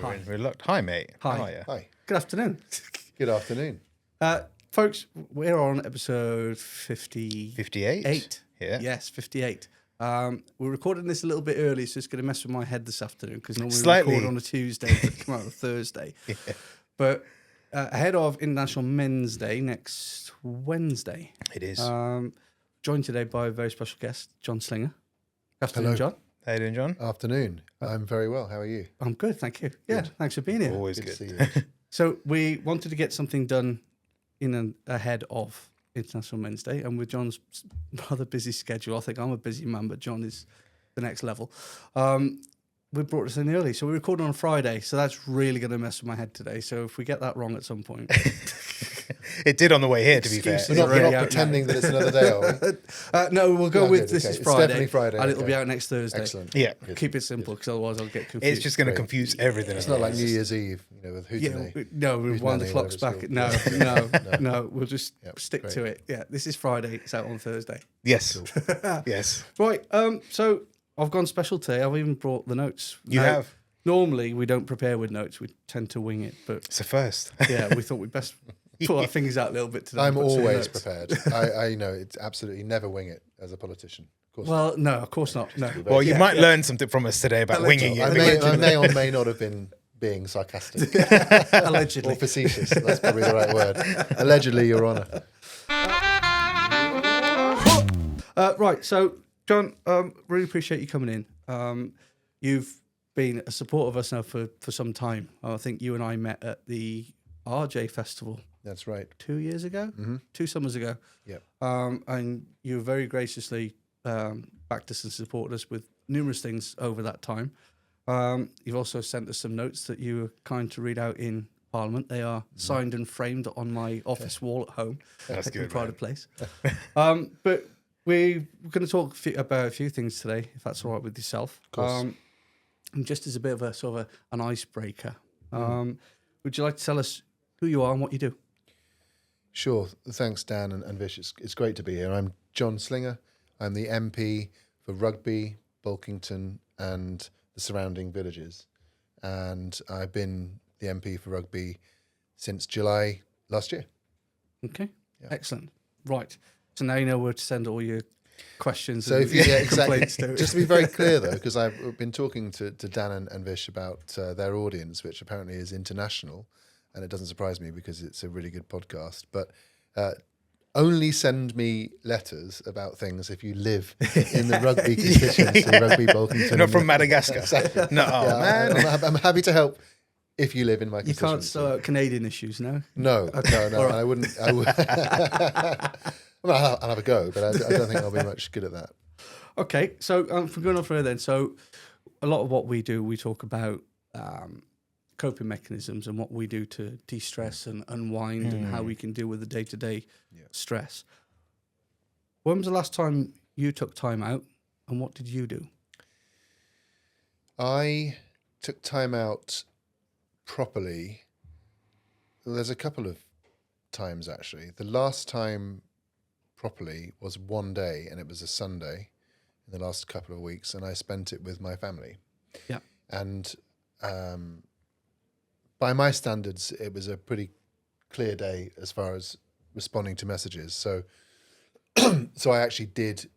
Hi. Hi, mate. Hi. How are you? Hi. Good afternoon. Good afternoon. Folks, we're on episode 58. 58? Yeah. Yes, 58. We're recording this a little bit early, so it's going to mess with my head this afternoon because normally Slightly. we record on a Tuesday but come out on a Thursday. Yeah. But ahead of International Men's Day next Wednesday, It is. joined today by a very special guest, John Slinger. Afternoon, Hello. John. How you doing, John? Afternoon. I'm very well. How are you? I'm good, thank you. Yeah, Good. thanks for being here. Always Good to good. see you. So we wanted to get something done ahead of International Men's Day, and with John's rather busy schedule, I think I'm a busy man, but John is the next level. We brought this in early, so we recorded on Friday, so that's really going to mess with my head today. So if we get that wrong at some point, It did on the way here, to be fair. Excuses. We're already not out pretending that it's another day, are we? no, we'll go Yeah, with good, this okay. is It's Friday, definitely Friday, and it'll be okay. out next Thursday. Excellent. Yeah. Good. Keep it simple, because otherwise I'll get confused. It's just going to Great. confuse everything. It's not like New otherwise. Year's Eve, with Hootenanny. We wind the Hootenanny, clocks whatever back. it's No, called. no, we'll just Yep, stick great. to it. Yeah, this is Friday. It's out on Thursday. Yes. Yes. Right. So I've gone special today. I've even brought the notes. You Now, have. Normally we don't prepare with notes. We tend to wing it. But It's a first. yeah, we thought we'd best pull our fingers out a little bit today. I'm and put some always notes. prepared. I know it's absolutely never wing it as a politician. Of course. Well, no, of course not. No. Well, you Yeah, might yeah. learn something from us today about winging I it. may or may not have been being sarcastic Allegedly. or facetious. That's probably the right word. Allegedly, Your Honour. Right. So, John, really appreciate you coming in. You've been a support of us now for some time. I think you and I met at the RJ Festival That's right. 2 years ago, 2 summers ago. Yep. And you very graciously backed us and supported us with numerous things over that time. You've also sent us some notes that you were kind to read out in Parliament. They are signed and framed on my office wall at home. That's Taking good, pride man. of place. But we're going to talk about a few things today, if that's all right with yourself. Of course. And just as a bit of a sort of an icebreaker, would you like to tell us who you are and what you do? Sure. Thanks, Dan and Vish. It's great to be here. I'm John Slinger. I'm the MP for Rugby, Bulkington, and the surrounding villages. And I've been the MP for Rugby since July last year. Okay, Yeah. excellent. Right. So now you know where to send all your questions So and if you complaints to. just to be very clear though, because I've been talking to Dan and Vish about their audience, which apparently is international, and it doesn't surprise me because it's a really good podcast. But only send me letters about things if you live in the rugby constituency, Rugby Bulkington. Not from Madagascar. Exactly. No, oh, Yeah, man. I'm happy to help if you live in my You can't constituency. sort out Canadian issues, no? No, no, all right. I wouldn't. I would. Well, I'll have a go, but I don't think I'll be much good at that. Okay, so if we're going on further then, so a lot of what we do, we talk about coping mechanisms and what we do to de-stress and unwind and how we can deal with the day-to-day stress. When was the last time you took time out and what did you do? I took time out properly. There's a couple of times actually. The last time properly was one day, and it was a Sunday in the last couple of weeks, and I spent it with my family. Yeah. And by my standards, it was a pretty clear day as far as responding to messages. So, so I actually did.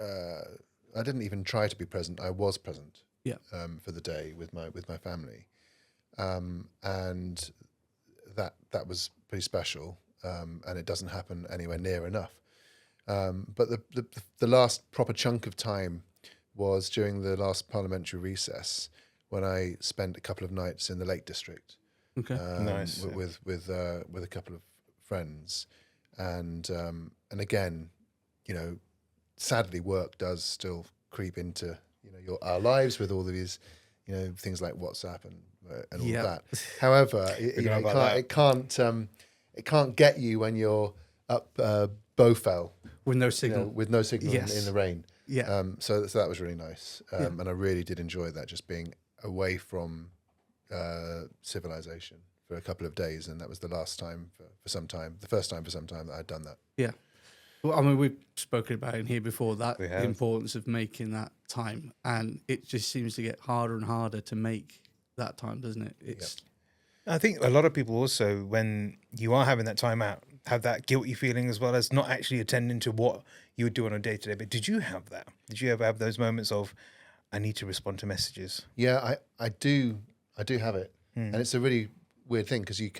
I didn't even try to be present. I was present. Yeah. For the day with my family, and that was pretty special. And it doesn't happen anywhere near enough. But the last proper chunk of time was during the last parliamentary recess, when I spent a couple of nights in the Lake District. Okay. Nice, yeah. With a couple of friends, and again, sadly, work does still creep into our lives with all of these things like WhatsApp and all Yeah. of that. However, it can't get you when you're up Bowfell With no signal. with no signal Yes. in the rain. Yeah. So that was really nice, and I really did enjoy that, just being away from civilization for a couple of days, and that was the last time for some time, the first time for some time that I'd done that. Yeah. Well, I mean, we've spoken about in here before that We the have. importance of making that time, and it just seems to get harder and harder to make that time, doesn't it? It's Yep. I think a lot of people also, when you are having that time out, have that guilty feeling as well as not actually attending to what you would do on a day-to-day. But did you have that? Did you ever have those moments of, I need to respond to messages? Yeah, I do have it, and it's a really weird thing because you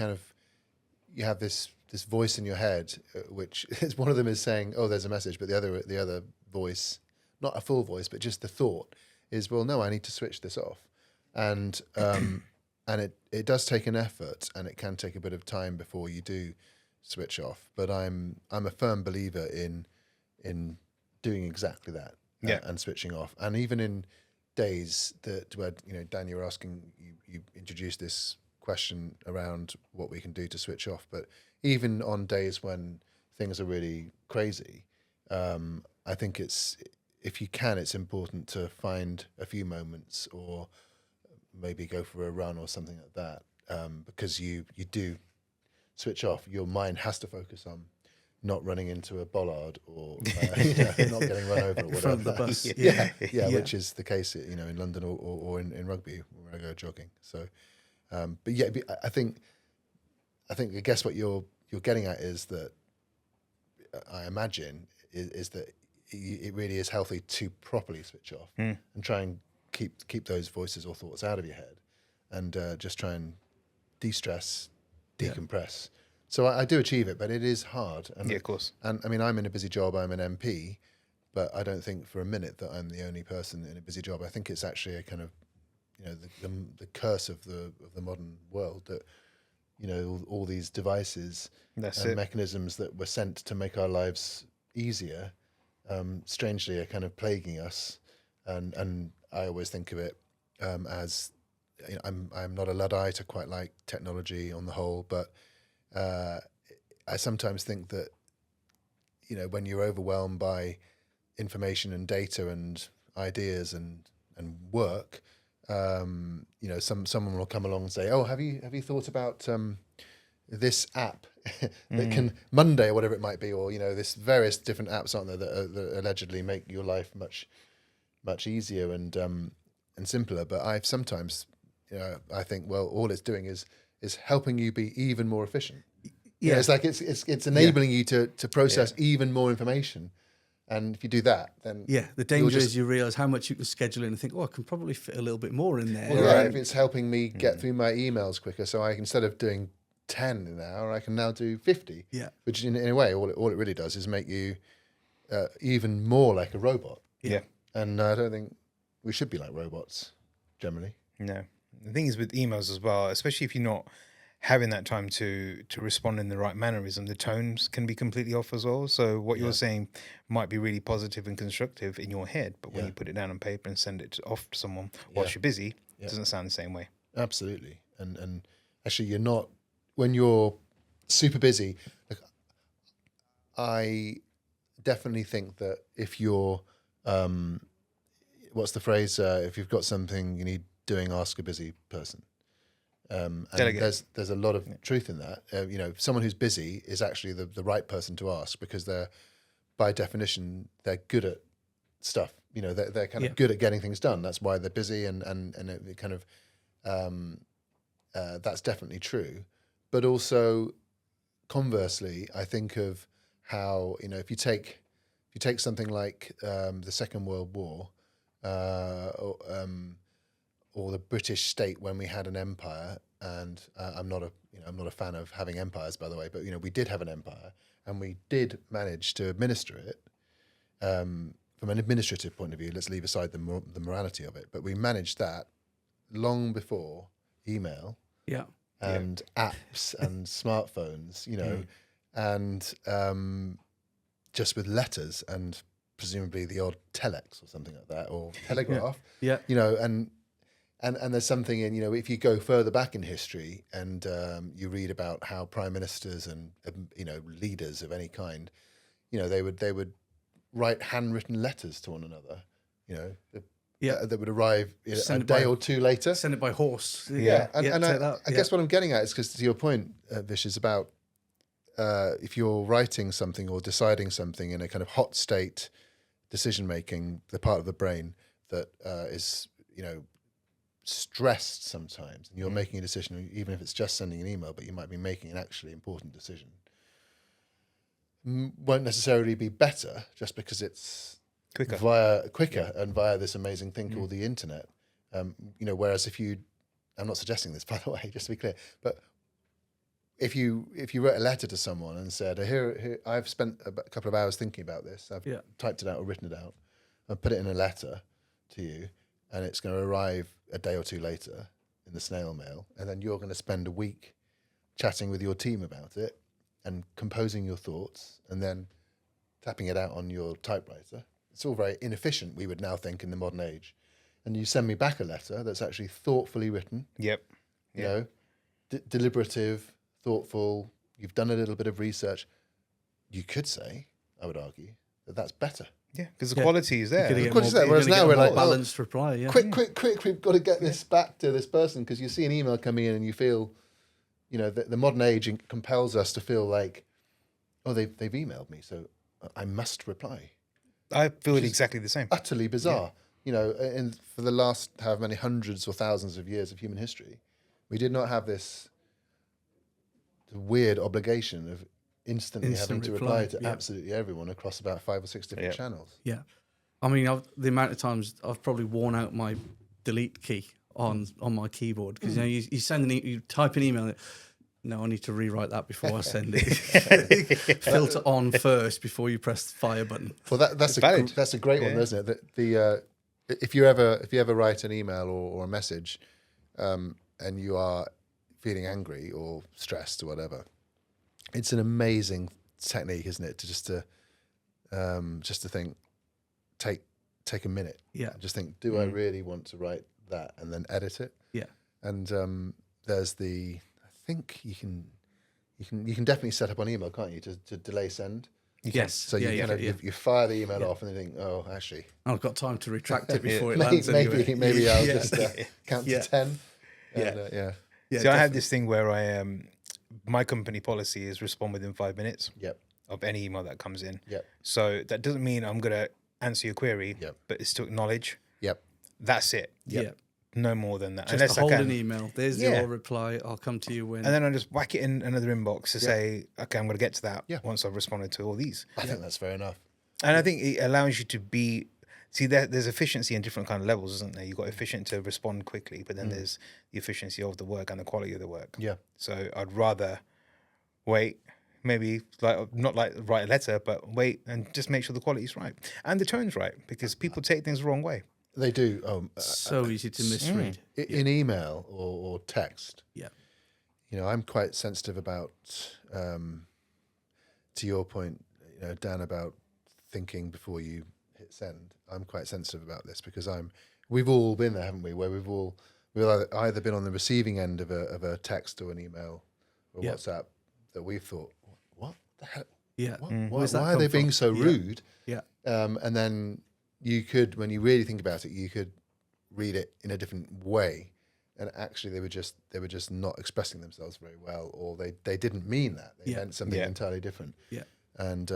have this voice in your head, which is one of them is saying, "Oh, there's a message," but the other voice, not a full voice, but just the thought is, "Well, no, I need to switch this off," and it does take an effort, and it can take a bit of time before you do switch off. But I'm a firm believer in doing exactly that, and switching off, and even in days where Dan, you were asking, you introduced this question around what we can do to switch off, but even on days when things are really crazy, I think if you can, it's important to find a few moments or maybe go for a run or something like that, because you do switch off. Your mind has to focus on not running into a bollard or not getting run over or whatever. in front of the bus. Yeah, which is the case, in London or in Rugby when I go jogging. So, but yeah, I think I guess what you're getting at is that I imagine is that it really is healthy to properly switch off and try and keep those voices or thoughts out of your head, and just try and de-stress, decompress. So I do achieve it, but it is hard. And, Yeah, of course. And I mean, I'm in a busy job. I'm an MP, but I don't think for a minute that I'm the only person in a busy job. I think it's actually a kind of, the curse of the modern world that, all these devices and mechanisms that were sent to make our lives easier, strangely are kind of plaguing us. And I always think of it as, I'm not a Luddite. I quite like technology on the whole, but I sometimes think that, when you're overwhelmed by information and data and ideas and work, someone will come along and say, "Oh, have you thought about this app that can Monday or whatever it might be, or this various different apps, aren't there, that allegedly make your life much easier and simpler?" But I've sometimes, I think, well, all it's doing is helping you be even more efficient. Yeah, It's like it's enabling you to process even more information, and if you do that, then the danger is you realise how much you can schedule in and think, I can probably fit a little bit more in there. well, right, if it's helping me get through my emails quicker, so instead of doing 10 an hour, I can now do 50. Yeah. Which in a way, all it really does is make you even more like a robot. Yeah. And I don't think we should be like robots generally. No. The thing is with emails as well, especially if you're not having that time to respond in the right mannerism, the tones can be completely off as well. So what you're saying might be really positive and constructive in your head, but when you put it down on paper and send it off to someone whilst you're busy, it doesn't sound the same way. Absolutely. And actually, you're not, when you're super busy, like, I definitely think that if you're, what's the phrase? If you've got something you need doing, ask a busy person. And there's a lot of truth in that. Someone who's busy is actually the right person to ask, because they're, by definition, they're good at stuff. They're kind of good at getting things done. That's why they're busy, and it kind of that's definitely true. But also, conversely, I think of how if you take something like the Second World War, or the British state when we had an empire, and I'm not a fan of having empires, by the way, but we did have an empire, and we did manage to administer it. From an administrative point of view, let's leave aside the morality of it, but we managed that long before email, and apps and smartphones, and just with letters and presumably the odd telex or something like that, or telegraph, And there's something in, if you go further back in history and you read about how prime ministers and, leaders of any kind, they would write handwritten letters to one another, that would arrive a day or two later. Send it by horse. I guess what I'm getting at is, because to your point, Vish, is about if you're writing something or deciding something in a kind of hot state decision-making, the part of the brain that is, stressed sometimes, and you're making a decision, even if it's just sending an email, but you might be making an actually important decision, won't necessarily be better just because it's quicker and via this amazing thing called the internet. Whereas if you, I'm not suggesting this, by the way, just to be clear, but if you wrote a letter to someone and said, here I've spent a couple of hours thinking about this, I've typed it out or written it out, and put it in a letter to you, and it's going to arrive a day or two later in the snail mail, and then you're going to spend a week chatting with your team about it and composing your thoughts and then tapping it out on your typewriter. It's all very inefficient, we would now think, in the modern age. And you send me back a letter that's actually thoughtfully written. Yep. You know, deliberative, thoughtful. You've done a little bit of research. You could say, I would argue, that that's better. Yeah, because the quality is there. The quality is there. Whereas now we're like, balanced reply. Yeah. Quick, we've got to get this back to this person, because you see an email coming in and you feel, the modern age compels us to feel like, oh, they've emailed me, so I must reply. I feel exactly the same. Utterly bizarre. And for the last however many hundreds or thousands of years of human history, we did not have this weird obligation of instantly having to reply to absolutely everyone across about 5 or 6 different channels. Yeah. I mean, the amount of times I've probably worn out my delete key on my keyboard, because you send you type an email. No, I need to rewrite that before I send it. Filter on first before you press the fire button. Well, that's a great one, isn't it? If you ever write an email or a message, and you are feeling angry or stressed or whatever, it's an amazing technique, isn't it? To just to think, take a minute. Yeah. Just think, do I really want to write that, and then edit it? Yeah. And there's I think you can definitely set up on email, can't you, to delay send? Yes. So you fire the email off, and then think, oh, actually, I've got time to retract it before it lands. Anyway. Maybe I'll just count to 10. Yeah. So I have this thing where my company policy is respond within 5 minutes. Yep. Of any email that comes in. Yep. So that doesn't mean I'm gonna answer your query. Yep. But it's to acknowledge. Yep. That's it. Yep. Yeah. No more than that. Just unless hold I can. an email. There's your reply. I'll come to you when. And then I just whack it in another inbox to say, okay, I'm going to get to that Yeah. once I've responded to all these. I think that's fair enough. And I think it allows you to be. See, there's efficiency in different kind of levels, isn't there? You've got efficient to respond quickly, but then there's the efficiency of the work and the quality of the work. Yeah. So I'd rather wait, maybe not write a letter, but wait and just make sure the quality's right and the tone's right, because people take things the wrong way. They do. So easy to misread. In email or text. Yeah. I'm quite sensitive about, to your point, Dan, about thinking before you hit send. I'm quite sensitive about this because we've all been there, haven't we? Where we've either been on the receiving end of a text or an email or WhatsApp that we've thought, what the hell? Yeah. Why are they being so rude? Yeah. And then you could, when you really think about it, you could read it in a different way, and actually they were just not expressing themselves very well, or they didn't mean that. They meant something entirely different. Yeah. And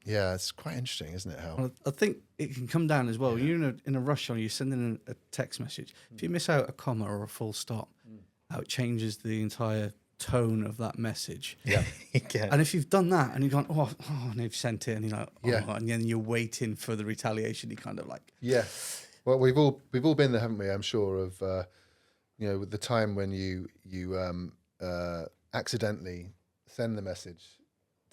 it's quite interesting, isn't it? How Well, I think it can come down as well. You're in a rush on. You're sending a text message. If you miss out a comma or a full stop, how it changes the entire tone of that message. yeah. And if you've done that and you've gone, and they've sent it, and you're like, and then you're waiting for the retaliation, you kind of like, Well, we've all been there, haven't we? I'm sure of with the time when you accidentally send the message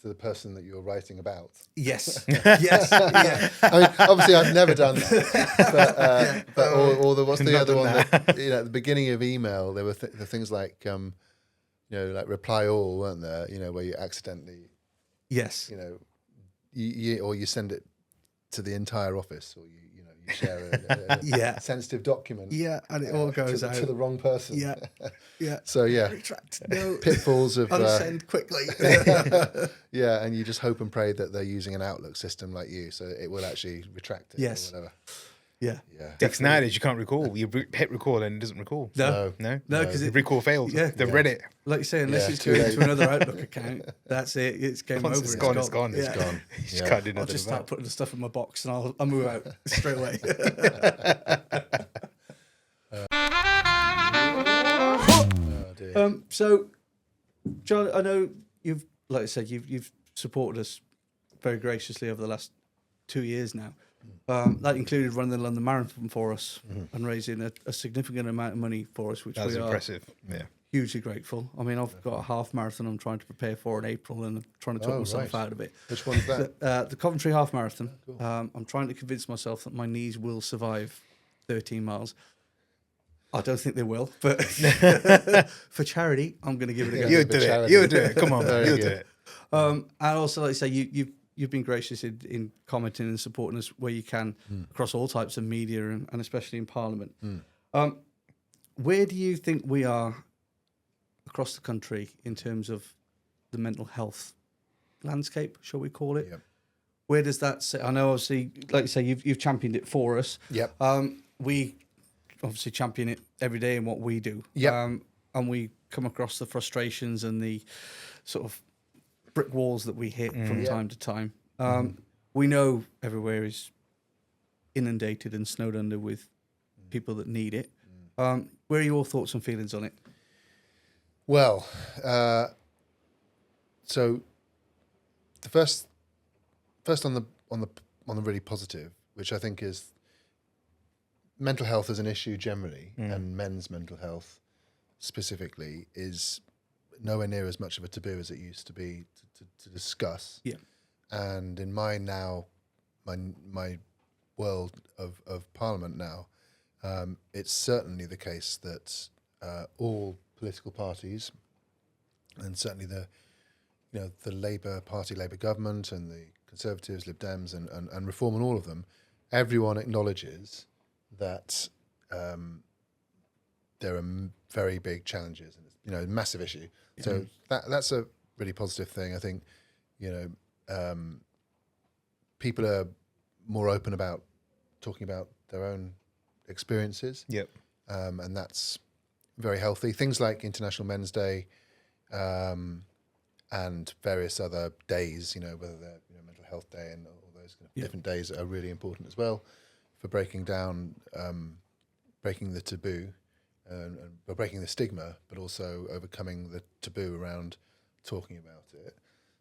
to the person that you're writing about. yes, yeah. I mean, obviously, I've never done that. But what's the other one? That, at the beginning of email, there were the things like like reply all, weren't there? Where you accidentally, Yes, you send it to the entire office, or you share a sensitive document. Yeah, and it all goes out to the wrong person. Yeah, yeah. So Retract. No. pitfalls of Unsend quickly. and you just hope and pray that they're using an Outlook system like you, so it will actually retract it. Yes. Or whatever. Yeah. Because nowadays you can't recall. You hit record and it doesn't recall. No, because the recall failed. Yeah. They've read it. Like you say, unless it's going to another Outlook account, that's it. It's game over. It's gone. It's gone. It's gone. You just can't do I'll nothing just about start putting the stuff in my box and I'll move out straight away. So, John, I know you've, like I said, you've supported us very graciously over the last 2 years now. That included running the London Marathon for us and raising a significant amount of money for us, which That was we impressive. Yeah. are hugely grateful. I mean, I've got a half marathon I'm trying to prepare for in April, and I'm trying to talk myself out of it. Which one's that? The Coventry Half Marathon. I'm trying to convince myself that my knees will survive 13 miles. I don't think they will, but for charity, I'm going to give it a go. You'll do it. You'll do it. Come on, man. You'll do it. And also, like I say, you've been gracious in commenting and supporting us where you can across all types of media and especially in Parliament. Where do you think we are across the country in terms of the mental health landscape, shall we call it? Yep. Where does that sit? I know, obviously, like you say, you've championed it for us. Yep. We obviously champion it every day in what we do. Yep. And we come across the frustrations and the sort of brick walls that we hit from time to time. We know everywhere is inundated and snowed under with people that need it. Where are your thoughts and feelings on it? Well, so the first on the really positive, which I think is mental health as an issue generally, and men's mental health specifically, is nowhere near as much of a taboo as it used to be to discuss. Yeah. And in my world of Parliament now, it's certainly the case that all political parties, and certainly the Labour Party, Labour government, and the Conservatives, Lib Dems, and Reform, and all of them, everyone acknowledges that there are very big challenges, and it's, massive issue. Yeah. So that's a really positive thing. I think, people are more open about talking about their own experiences. Yep. And that's very healthy. Things like International Men's Day, and various other days, whether they're Mental Health Day and all those kind of different days, are really important as well for breaking down, breaking the taboo, and breaking the stigma, but also overcoming the taboo around talking about it.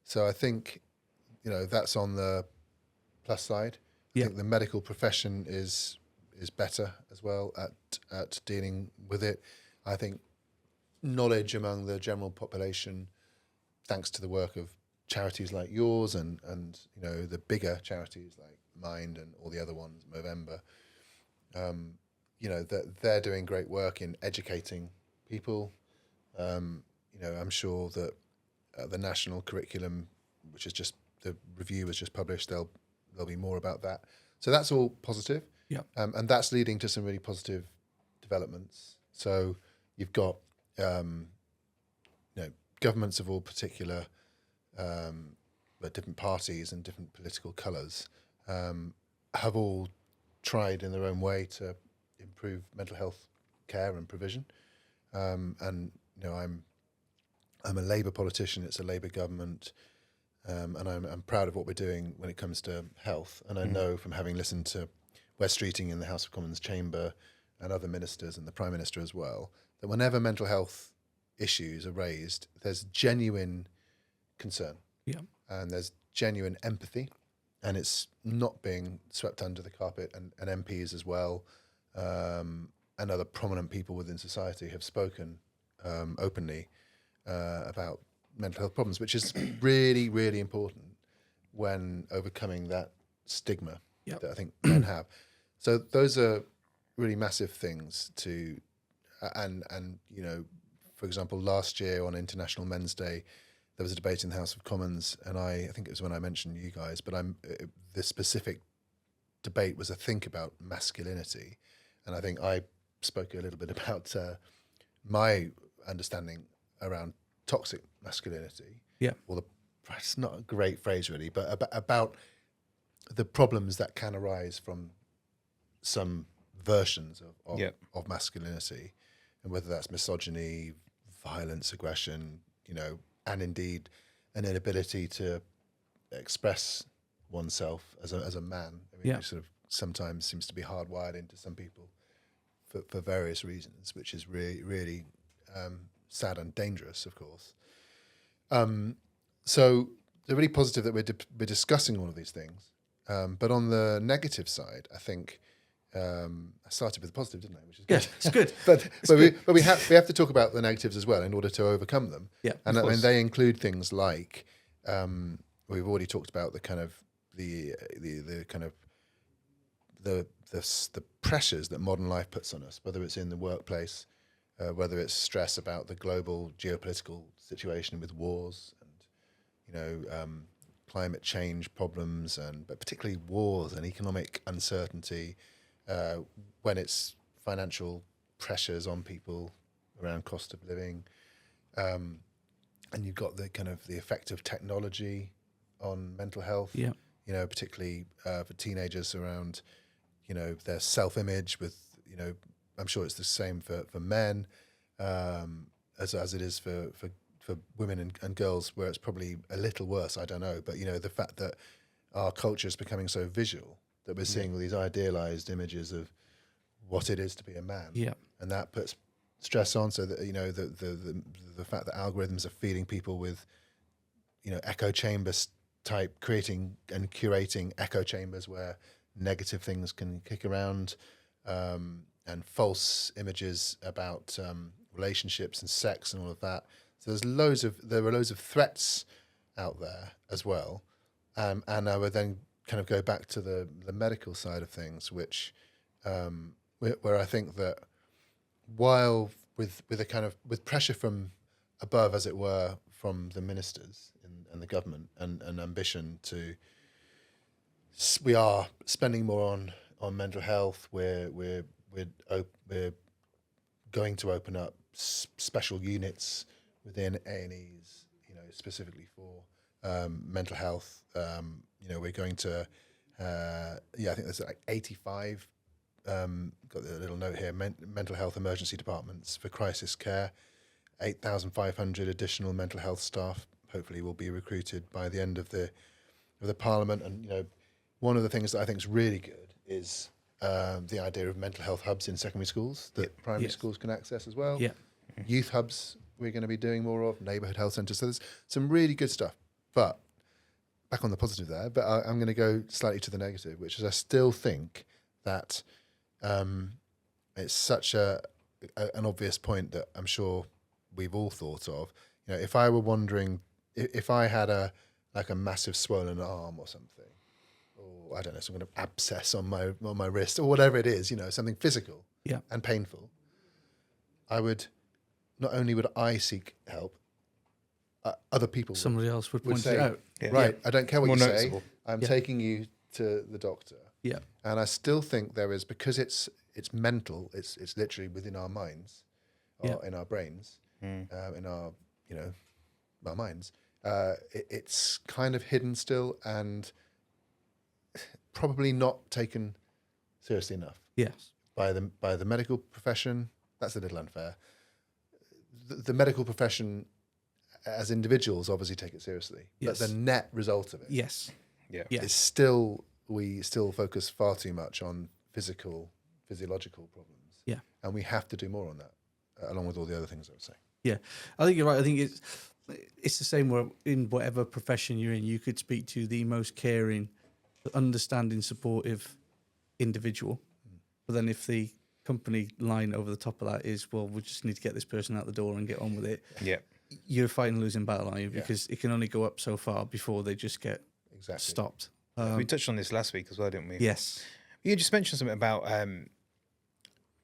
So I think, that's on the plus side. I think the medical profession is better as well at dealing with it. I think knowledge among the general population, thanks to the work of charities like yours and the bigger charities like Mind and all the other ones, Movember, that they're doing great work in educating people. I'm sure that the national curriculum, which is just the review was just published, there'll be more about that. So that's all positive. Yeah. And that's leading to some really positive developments. So you've got governments of all particular different parties and different political colours have all tried in their own way to improve mental health care and provision. And I'm a Labour politician. It's a Labour government, and I'm proud of what we're doing when it comes to health. And I know from having listened to Wes Streeting in the House of Commons chamber and other ministers and the Prime Minister as well, that whenever mental health issues are raised, there's genuine concern. Yeah. And there's genuine empathy, and it's not being swept under the carpet. And MPs as well, and other prominent people within society have spoken openly about mental health problems, which is really, really important when overcoming that stigma that I think men have. So those are really massive things to, and for example, last year on International Men's Day, there was a debate in the House of Commons, and I think it was when I mentioned you guys, but the specific debate was a think about masculinity, and I think I spoke a little bit about my understanding around toxic masculinity. Yeah. Well, it's not a great phrase really, but about the problems that can arise from some versions of masculinity, and whether that's misogyny, violence, aggression, and indeed an inability to express oneself as a man. I mean, it sort of sometimes seems to be hardwired into some people for various reasons, which is really, really sad and dangerous, of course. So they're really positive that we're discussing all of these things. But on the negative side, I think I started with the positive, didn't I? Which is good. It's good. but we have to talk about the negatives as well in order to overcome them. Yeah, and of course. they include things like we've already talked about the kind of the pressures that modern life puts on us, whether it's in the workplace, whether it's stress about the global geopolitical situation with wars and climate change problems, but particularly wars and economic uncertainty, when it's financial pressures on people around cost of living, and you've got the kind of the effect of technology on mental health. Yeah. Particularly for teenagers around, their self-image. With I'm sure it's the same for men, as it is for women and girls, where it's probably a little worse. I don't know, but the fact that our culture is becoming so visual that we're seeing all these idealized images of what it is to be a man, and that puts stress on. So that the fact that algorithms are feeding people with echo chambers type, creating and curating echo chambers where negative things can kick around, and false images about relationships and sex and all of that. So there are loads of threats out there as well, and I would then kind of go back to the medical side of things, which where I think that while with pressure from above, as it were, from the ministers and the government and ambition to, we are spending more on mental health. We're going to open up special units within A&Es, specifically for mental health. We're going to, I think there's like 85. Got the little note here: mental health emergency departments for crisis care. 8,500 additional mental health staff hopefully will be recruited by the end of the Parliament. And one of the things that I think is really good is the idea of mental health hubs in secondary schools that primary schools can access as well. Yeah. Youth hubs we're going to be doing more of, neighbourhood health centres. So there's some really good stuff. But back on the positive there, but I'm going to go slightly to the negative, which is I still think that it's such an obvious point that I'm sure we've all thought of. If I were wondering, if I had a massive swollen arm or something, or I don't know, some kind of abscess on my wrist or whatever it is, something physical and painful, not only would I seek help, other people Somebody else would point say, it out. right, I don't care what More you noticeable. say, I'm taking you to the doctor. Yeah. And I still think there is, because it's mental, it's literally within our minds, or in our brains, in our our minds. It's kind of hidden still, and probably not taken seriously enough. Yes. By the medical profession. That's a little unfair. The medical profession, as individuals, obviously take it seriously, but the net result of it, Yes. Yeah. is still, we still focus far too much on physiological problems. Yeah. And we have to do more on that, along with all the other things I would say. Yeah, I think you're right. I think it's the same where in whatever profession you're in, you could speak to the most caring, understanding, supportive individual. But then if the company line over the top of that is, well, we just need to get this person out the door and get on with it. Yeah. You're fighting a losing battle, aren't you? Because it can only go up so far before they just get stopped. We touched on this last week as well, didn't we? Yes. You just mentioned something about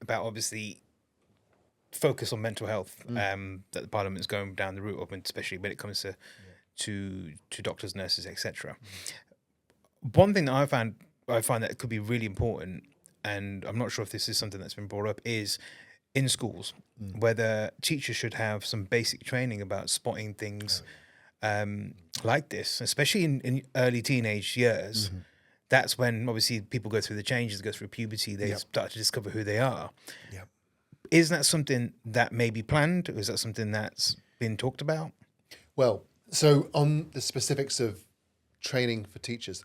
obviously focus on mental health, that the Parliament is going down the route of, and especially when it comes to doctors, nurses, etc. One thing that I find that could be really important, and I'm not sure if this is something that's been brought up, is in schools, whether teachers should have some basic training about spotting things like this, especially in early teenage years. That's when obviously people go through the changes, go through puberty, they start to discover who they are. Yeah. Is that something that may be planned, or is that something that's been talked about? Well, so on the specifics of training for teachers,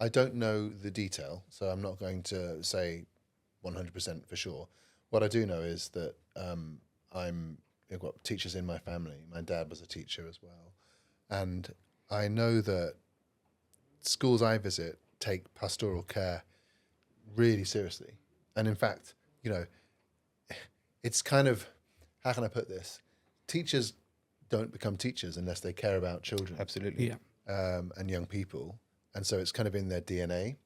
I don't know the detail, so I'm not going to say 100% for sure. What I do know is that I'm I've got teachers in my family. My dad was a teacher as well. And I know that schools I visit take pastoral care really seriously. And in fact, you know, it's kind of, how can I put this? Teachers don't become teachers unless they care about children. Absolutely. Yeah. And young people. And so it's kind of in their DNA.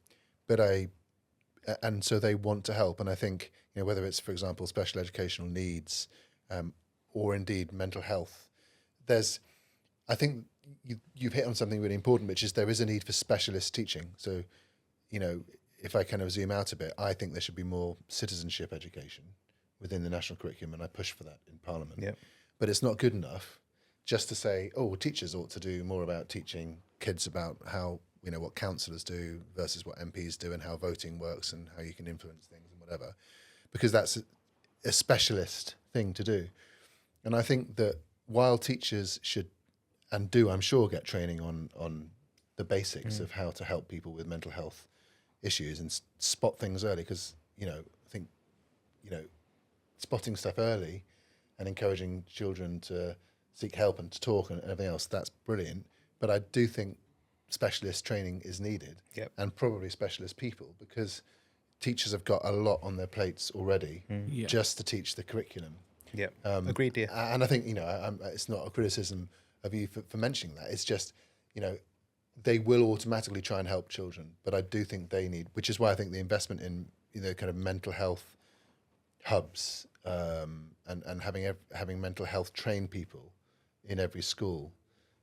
And so they want to help. And I think, you know, whether it's, for example, special educational needs, or indeed mental health, I think you've hit on something really important, which is there is a need for specialist teaching. So, you know, if I kind of zoom out a bit, I think there should be more citizenship education within the national curriculum, and I push for that in Parliament. Yep. But it's not good enough just to say, oh, teachers ought to do more about teaching kids about how, you know, what councillors do versus what MPs do and how voting works and how you can influence things and whatever, because that's a specialist thing to do. And I think that while teachers should and do, I'm sure, get training on the basics of how to help people with mental health issues and spot things early, because, you know, I think, you know, spotting stuff early and encouraging children to seek help and to talk and everything else, that's brilliant. But I do think specialist training is needed. Yep. And probably specialist people, because teachers have got a lot on their plates already Yeah. just to teach the curriculum. Yeah. Agreed. Yeah. And I think, you know, it's not a criticism of you for mentioning that. It's just, you know, they will automatically try and help children, but I do think they need, which is why I think the investment in, you know, kind of mental health hubs, and having mental health trained people in every school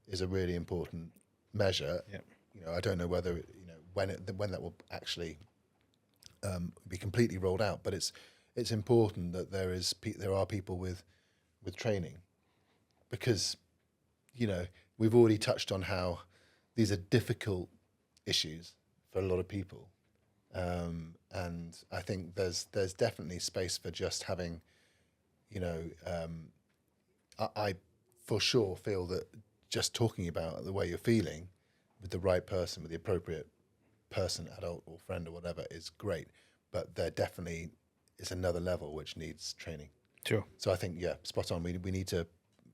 is a really important measure. Yeah. You know, I don't know whether, you know, when that will actually be completely rolled out, but it's important that there are people with training, because, you know, we've already touched on how these are difficult issues for a lot of people, and I think there's definitely space for just having, you know, I for sure feel that just talking about the way you're feeling with the right person, with the appropriate person, adult or friend or whatever, is great, but there definitely is another level which needs training. Sure. So I think, yeah, spot on. We need to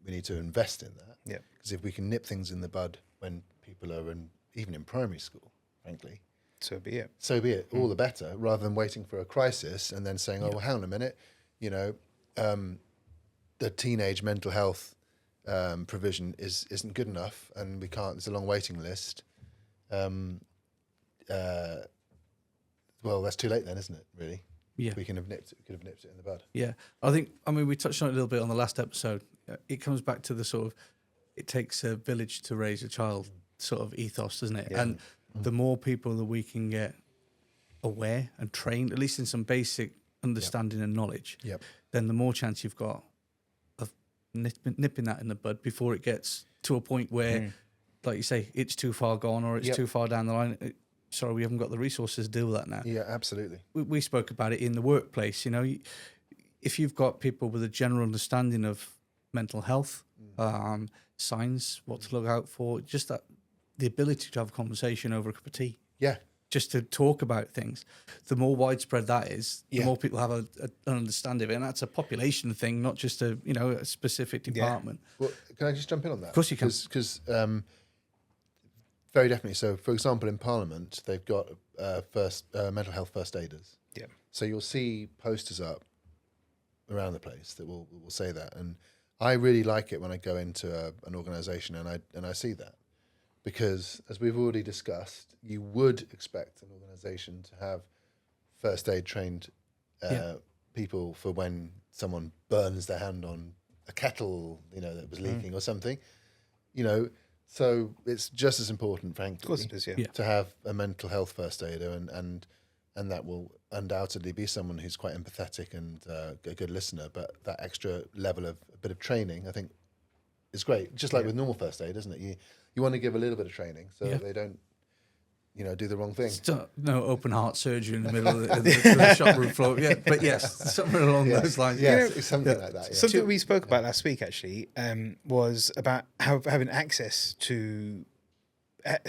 invest in that. Yeah. Because if we can nip things in the bud when people are even in primary school, frankly, So be it. so be it. All the better, rather than waiting for a crisis and then saying, "Oh, well, hang on a minute, you know, the teenage mental health provision isn't good enough, and we can't. There's a long waiting list." Well, that's too late then, isn't it? Really. Yeah. We could have nipped it in the bud. Yeah, I mean, we touched on it a little bit on the last episode. It comes back to the sort of, it takes a village to raise a child sort of ethos, doesn't it? Yeah. And the more people that we can get aware and trained, at least in some basic understanding and knowledge, Yep. then the more chance you've got of nipping that in the bud before it gets to a point where, like you say, it's too far gone or it's Yep. too far down the line. Sorry, we haven't got the resources to deal with that now. Yeah, absolutely. We spoke about it in the workplace. You know, if you've got people with a general understanding of mental health, signs, what to look out for, just that the ability to have a conversation over a cup of tea, Yeah. just to talk about things, the more widespread that is, the Yeah. more people have an understanding of it, and that's a population thing, not just a specific department. Well, can I just jump in on that? Of course you can. Because very definitely. So, for example, in Parliament, they've got mental health first aiders. Yeah. So you'll see posters up around the place that will say that, and I really like it when I go into an organisation and I see that, because as we've already discussed, you would expect an organisation to have first aid trained people for when someone burns their hand on a kettle, you know, that was leaking or something, you know. So it's just as important, frankly, Of course it is. Yeah. Yeah. to have a mental health first aider, and that will undoubtedly be someone who's quite empathetic and a good listener. But that extra level of a bit of training, I think, is great. Just like with normal first aid, isn't it? You want to give a little bit of training so that they don't, you know, do the wrong thing. No open heart surgery in the middle of the shop roof floor. Yeah, but yes, something along those lines. Yeah, Yeah. it's something like that. Yeah. Something we spoke about last week actually was about having access to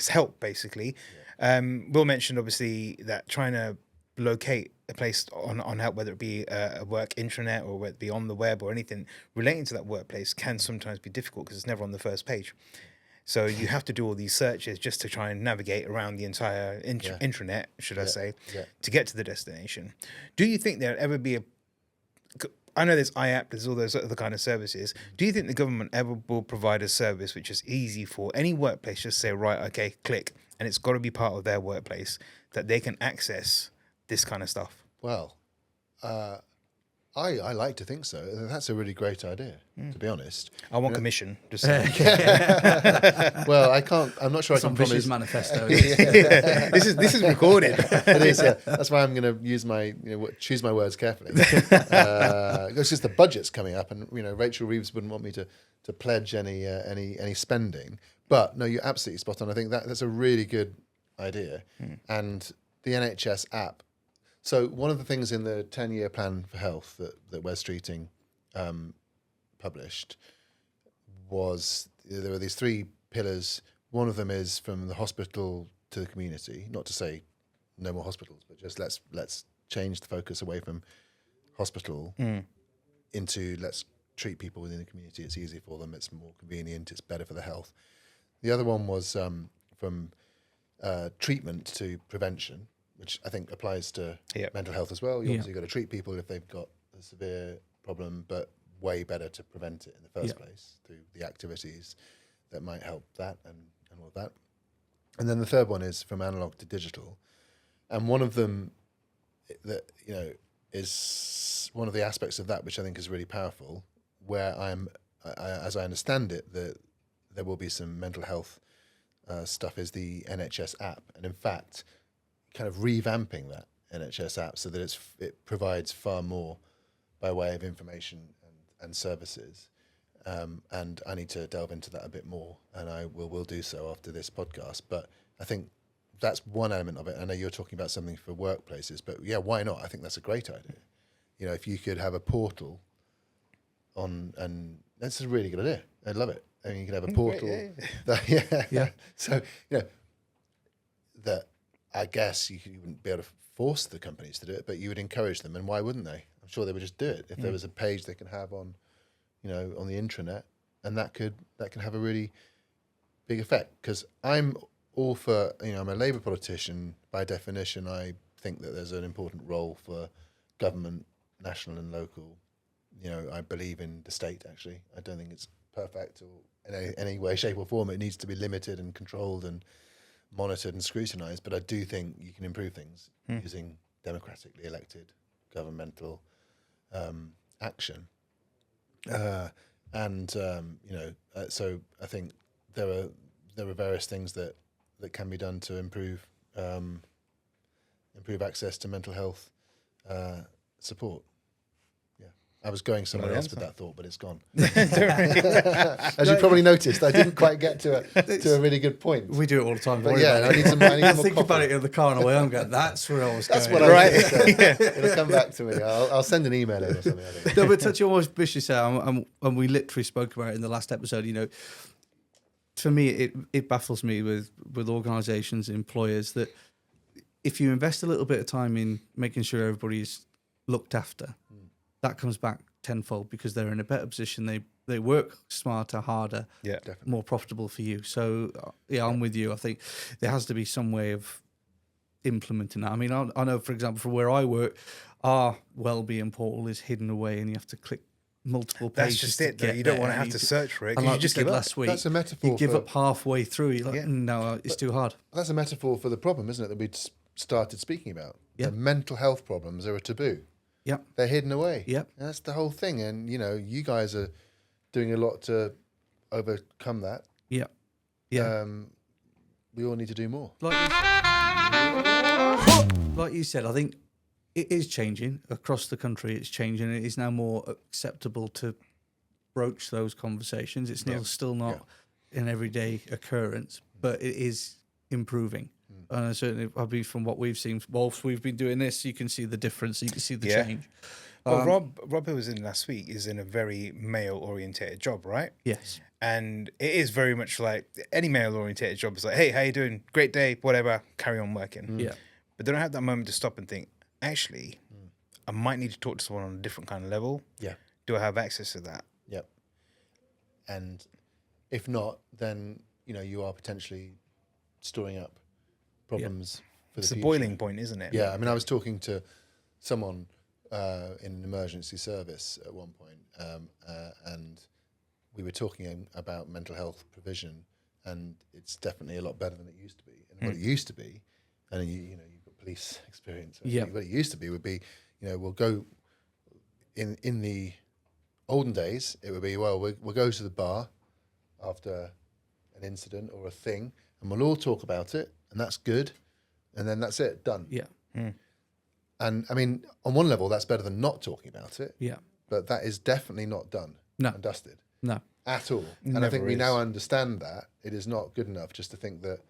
help, basically. Will mentioned obviously that trying to locate a place on how, whether it be a work intranet or whether it be on the web or anything relating to that workplace, can sometimes be difficult because it's never on the first page. So you have to do all these searches just to try and navigate around the entire intranet, should I say, to get to the destination. Do you think there'll ever be I know there's IAP, there's all those other kind of services. Do you think the government ever will provide a service which is easy for any workplace, just say, right, okay, click, and it's got to be part of their workplace, that they can access this kind of stuff? Well, I like to think so. That's a really great idea, to be honest. I want commission. Just saying. Well, I can't. I'm not sure I can promise. Vish's manifesto. This is recorded. It is. Yeah. That's why I'm going to use choose my words carefully. It's just the budget's coming up, and Rachel Reeves wouldn't want me to pledge any spending. But no, you're absolutely spot on. I think that's a really good idea, and the NHS app. So one of the things in the 10-year plan for health that Wes Streeting published was there were these 3 pillars. One of them is from the hospital to the community, not to say no more hospitals, but just let's change the focus away from hospital into let's treat people within the community. It's easy for them, it's more convenient, it's better for the health. The other one was from treatment to prevention, which I think applies to mental health as well. You obviously got to treat people if they've got a severe problem, but way better to prevent it in the first place through the activities that might help that and all of that. And then the third one is from analog to digital. And one of them that, is one of the aspects of that, which I think is really powerful, where as I understand it, that there will be some mental health stuff is the NHS app. And in fact, kind of revamping that NHS app so that it provides far more by way of information and services. And I need to delve into that a bit more, and I will do so after this podcast. But I think that's one element of it. I know you're talking about something for workplaces, but why not? I think that's a great idea. If you could have a portal and that's a really good idea. I love it. I mean, you could have a portal. So, that I guess you wouldn't be able to force the companies to do it, but you would encourage them. And why wouldn't they? I'm sure they would just do it if there was a page they can have on, on the intranet, and that could have a really big effect. Because I'm all for, I'm a Labour politician. By definition, I think that there's an important role for government, national and local. I believe in the state, actually. I don't think it's perfect or in any way, shape or form. It needs to be limited and controlled and monitored and scrutinised, but I do think you can improve things using democratically elected governmental action. So I think there are various things that can be done to improve access to mental health support. I was going somewhere else with that thought, but it's gone. As you probably noticed, I didn't quite get to a really good point. We do it all the time. But I need some more think coffee. about it in the car on the way home. That's where I was That's going. what I was going to say. It'll come back to me. I'll send an email in or something. I think. No, but touching on what Vish said, and we literally spoke about it in the last episode, for me, it baffles me with organisations, employers, that if you invest a little bit of time in making sure everybody's looked after, that comes back tenfold because they're in a better position. They work smarter, harder, more profitable for you. So, I'm with you. I think there has to be some way of implementing that. I mean, I know, for example, for where I work, our wellbeing portal is hidden away and you have to click multiple pages. That's just it, though. You don't want to have to search for it because like you just give up. last week, That's a metaphor. You give up halfway through. You're like, no, it's too hard. That's a metaphor for the problem, isn't it, that we started speaking about? The mental health problems are a taboo. Yep. They're hidden away. Yep. And that's the whole thing. And, you guys are doing a lot to overcome that. Yep. Yeah. We all need to do more. Like you said, I think it is changing across the country. It's changing. It is now more acceptable to broach those conversations. It's still not an everyday occurrence, but it is improving. And certainly, from what we've seen, whilst we've been doing this, you can see the difference. You can see the change. Well, Rob, who was in last week, is in a very male-orientated job, right? Yes. And it is very much like any male-orientated job is like, hey, how you doing? Great day, whatever, carry on working. Yeah. But they don't have that moment to stop and think, actually, I might need to talk to someone on a different kind of level. Yeah. Do I have access to that? Yep. And if not, then you are potentially storing up problems for It's the the future. boiling point, isn't it? Yeah, I mean, I was talking to someone in an emergency service at one point, and we were talking about mental health provision, and it's definitely a lot better than it used to be. And what it used to be, and you've got police experience. Yeah. What it used to be would be, we'll go in the olden days. It would be we'll go to the bar after an incident or a thing, and we'll all talk about it, and that's good, and then that's it, done. Yeah. And I mean, on one level, that's better than not talking about it. Yeah. But that is definitely not done No. and dusted No. at all. And I Never think we is. now understand that it is not good enough just to think that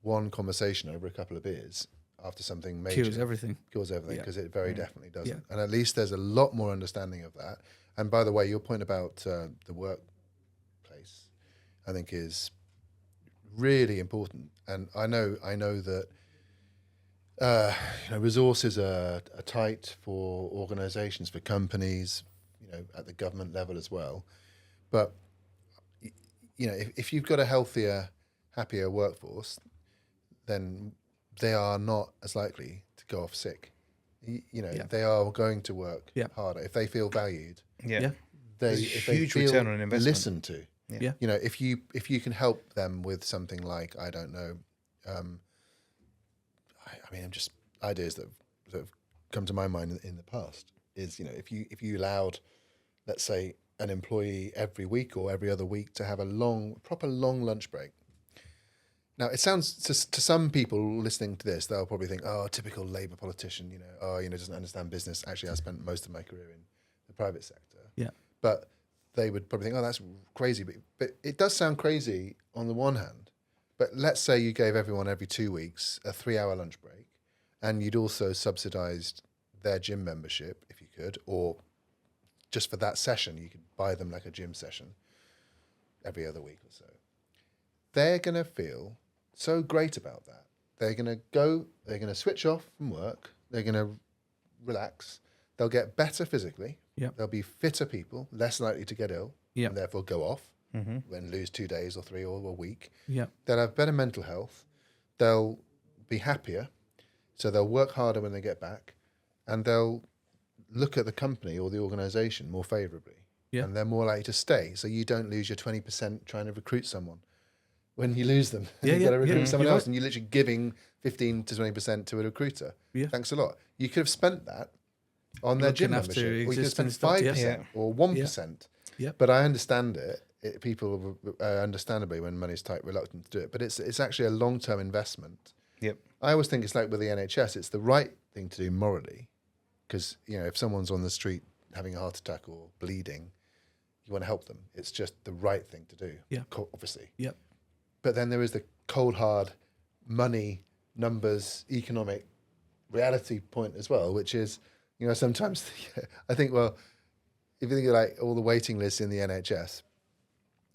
one conversation over a couple of beers after something major Cures everything. cures everything, Yeah. because it very definitely doesn't. Yeah. And at least there's a lot more understanding of that. And by the way, your point about the workplace, I think, is really important. And I know that resources are tight for organisations, for companies, at the government level as well. But if you've got a healthier, happier workforce, then they are not as likely to go off sick. They are going to work Yeah. harder if they feel valued. Yeah. Yeah. They, There's a if they huge feel return on investment. listened to. Yeah. If you can help them with something like, I don't know, I'm just ideas that have come to my mind in the past is, if you allowed, let's say, an employee every week or every other week to have a proper long lunch break. Now, it sounds to some people listening to this, they'll probably think, oh, typical Labour politician, doesn't understand business. Actually, I spent most of my career in the private sector. Yeah. But they would probably think, oh, that's crazy. But it does sound crazy on the one hand. But let's say you gave everyone every 2 weeks a 3-hour lunch break, and you'd also subsidised their gym membership if you could, or just for that session, you could buy them like a gym session every other week or so. They're going to feel so great about that. They're going to switch off from work. They're going to relax. They'll get better physically. Yeah. They'll be fitter people, less likely to get ill, Yeah. and therefore go off and lose 2 days or 3 or a week. Yeah. They'll have better mental health. They'll be happier. So they'll work harder when they get back, and they'll look at the company or the organisation more favourably. Yeah. And they're more likely to stay. So you don't lose your 20% trying to recruit someone. When you lose them, Yeah, you've got to yeah, recruit yeah. someone You're else, right. and you're literally giving 15 to 20% to a recruiter. Yeah. Thanks a lot. You could have spent that on their gym Looking after membership, or you could have spent existing stuff, 5% yeah. or 1%. Yeah. But I understand it. People are understandably, when money's tight, reluctant to do it. But it's actually a long-term investment. Yep. I always think it's like with the NHS, it's the right thing to do morally, because if someone's on the street having a heart attack or bleeding, you want to help them. It's just the right thing to do. Yeah. Obviously. Yep. But then there is the cold hard money, numbers, economic reality point as well, which is, sometimes I think, well, if you think of like all the waiting lists in the NHS,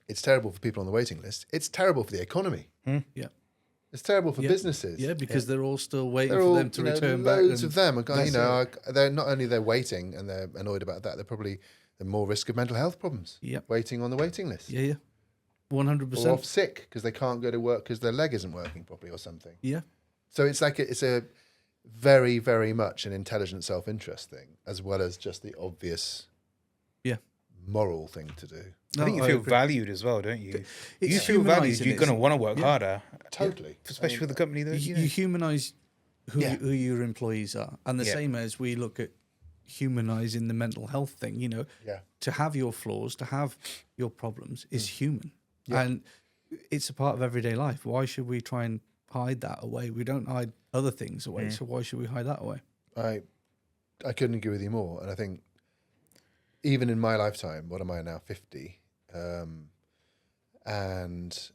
it's terrible for people on the waiting list. It's terrible for the economy. Yeah. It's terrible for Yeah. businesses. Yeah, because they're all still waiting They're for all, them to return back. loads and- of them are going, That's they're not only they're waiting and they're annoyed about that, they're probably more risk of mental health problems. Yep. Waiting on the waiting list. Yeah, yeah. Or 100%. off sick because they can't go to work because their leg isn't working properly or something. Yeah. So it's like it's a very, very much an intelligent self-interest thing, as well as just the obvious Yeah. moral thing to do. I think you I feel agree. valued as well, don't you? It's You feel valued, humanising, you're going to isn't want to work Yeah. harder, Totally. especially for the company that You humanise who, Yeah. who your employees are. And the Yeah. same as we look at humanising the mental health thing, Yeah. to have your flaws, to have your problems is human. Yeah. And it's a part of everyday life. Why should we try and hide that away? We don't hide other things away. So why should we hide that away? I couldn't agree with you more. And I think even in my lifetime, what am I now, 50? And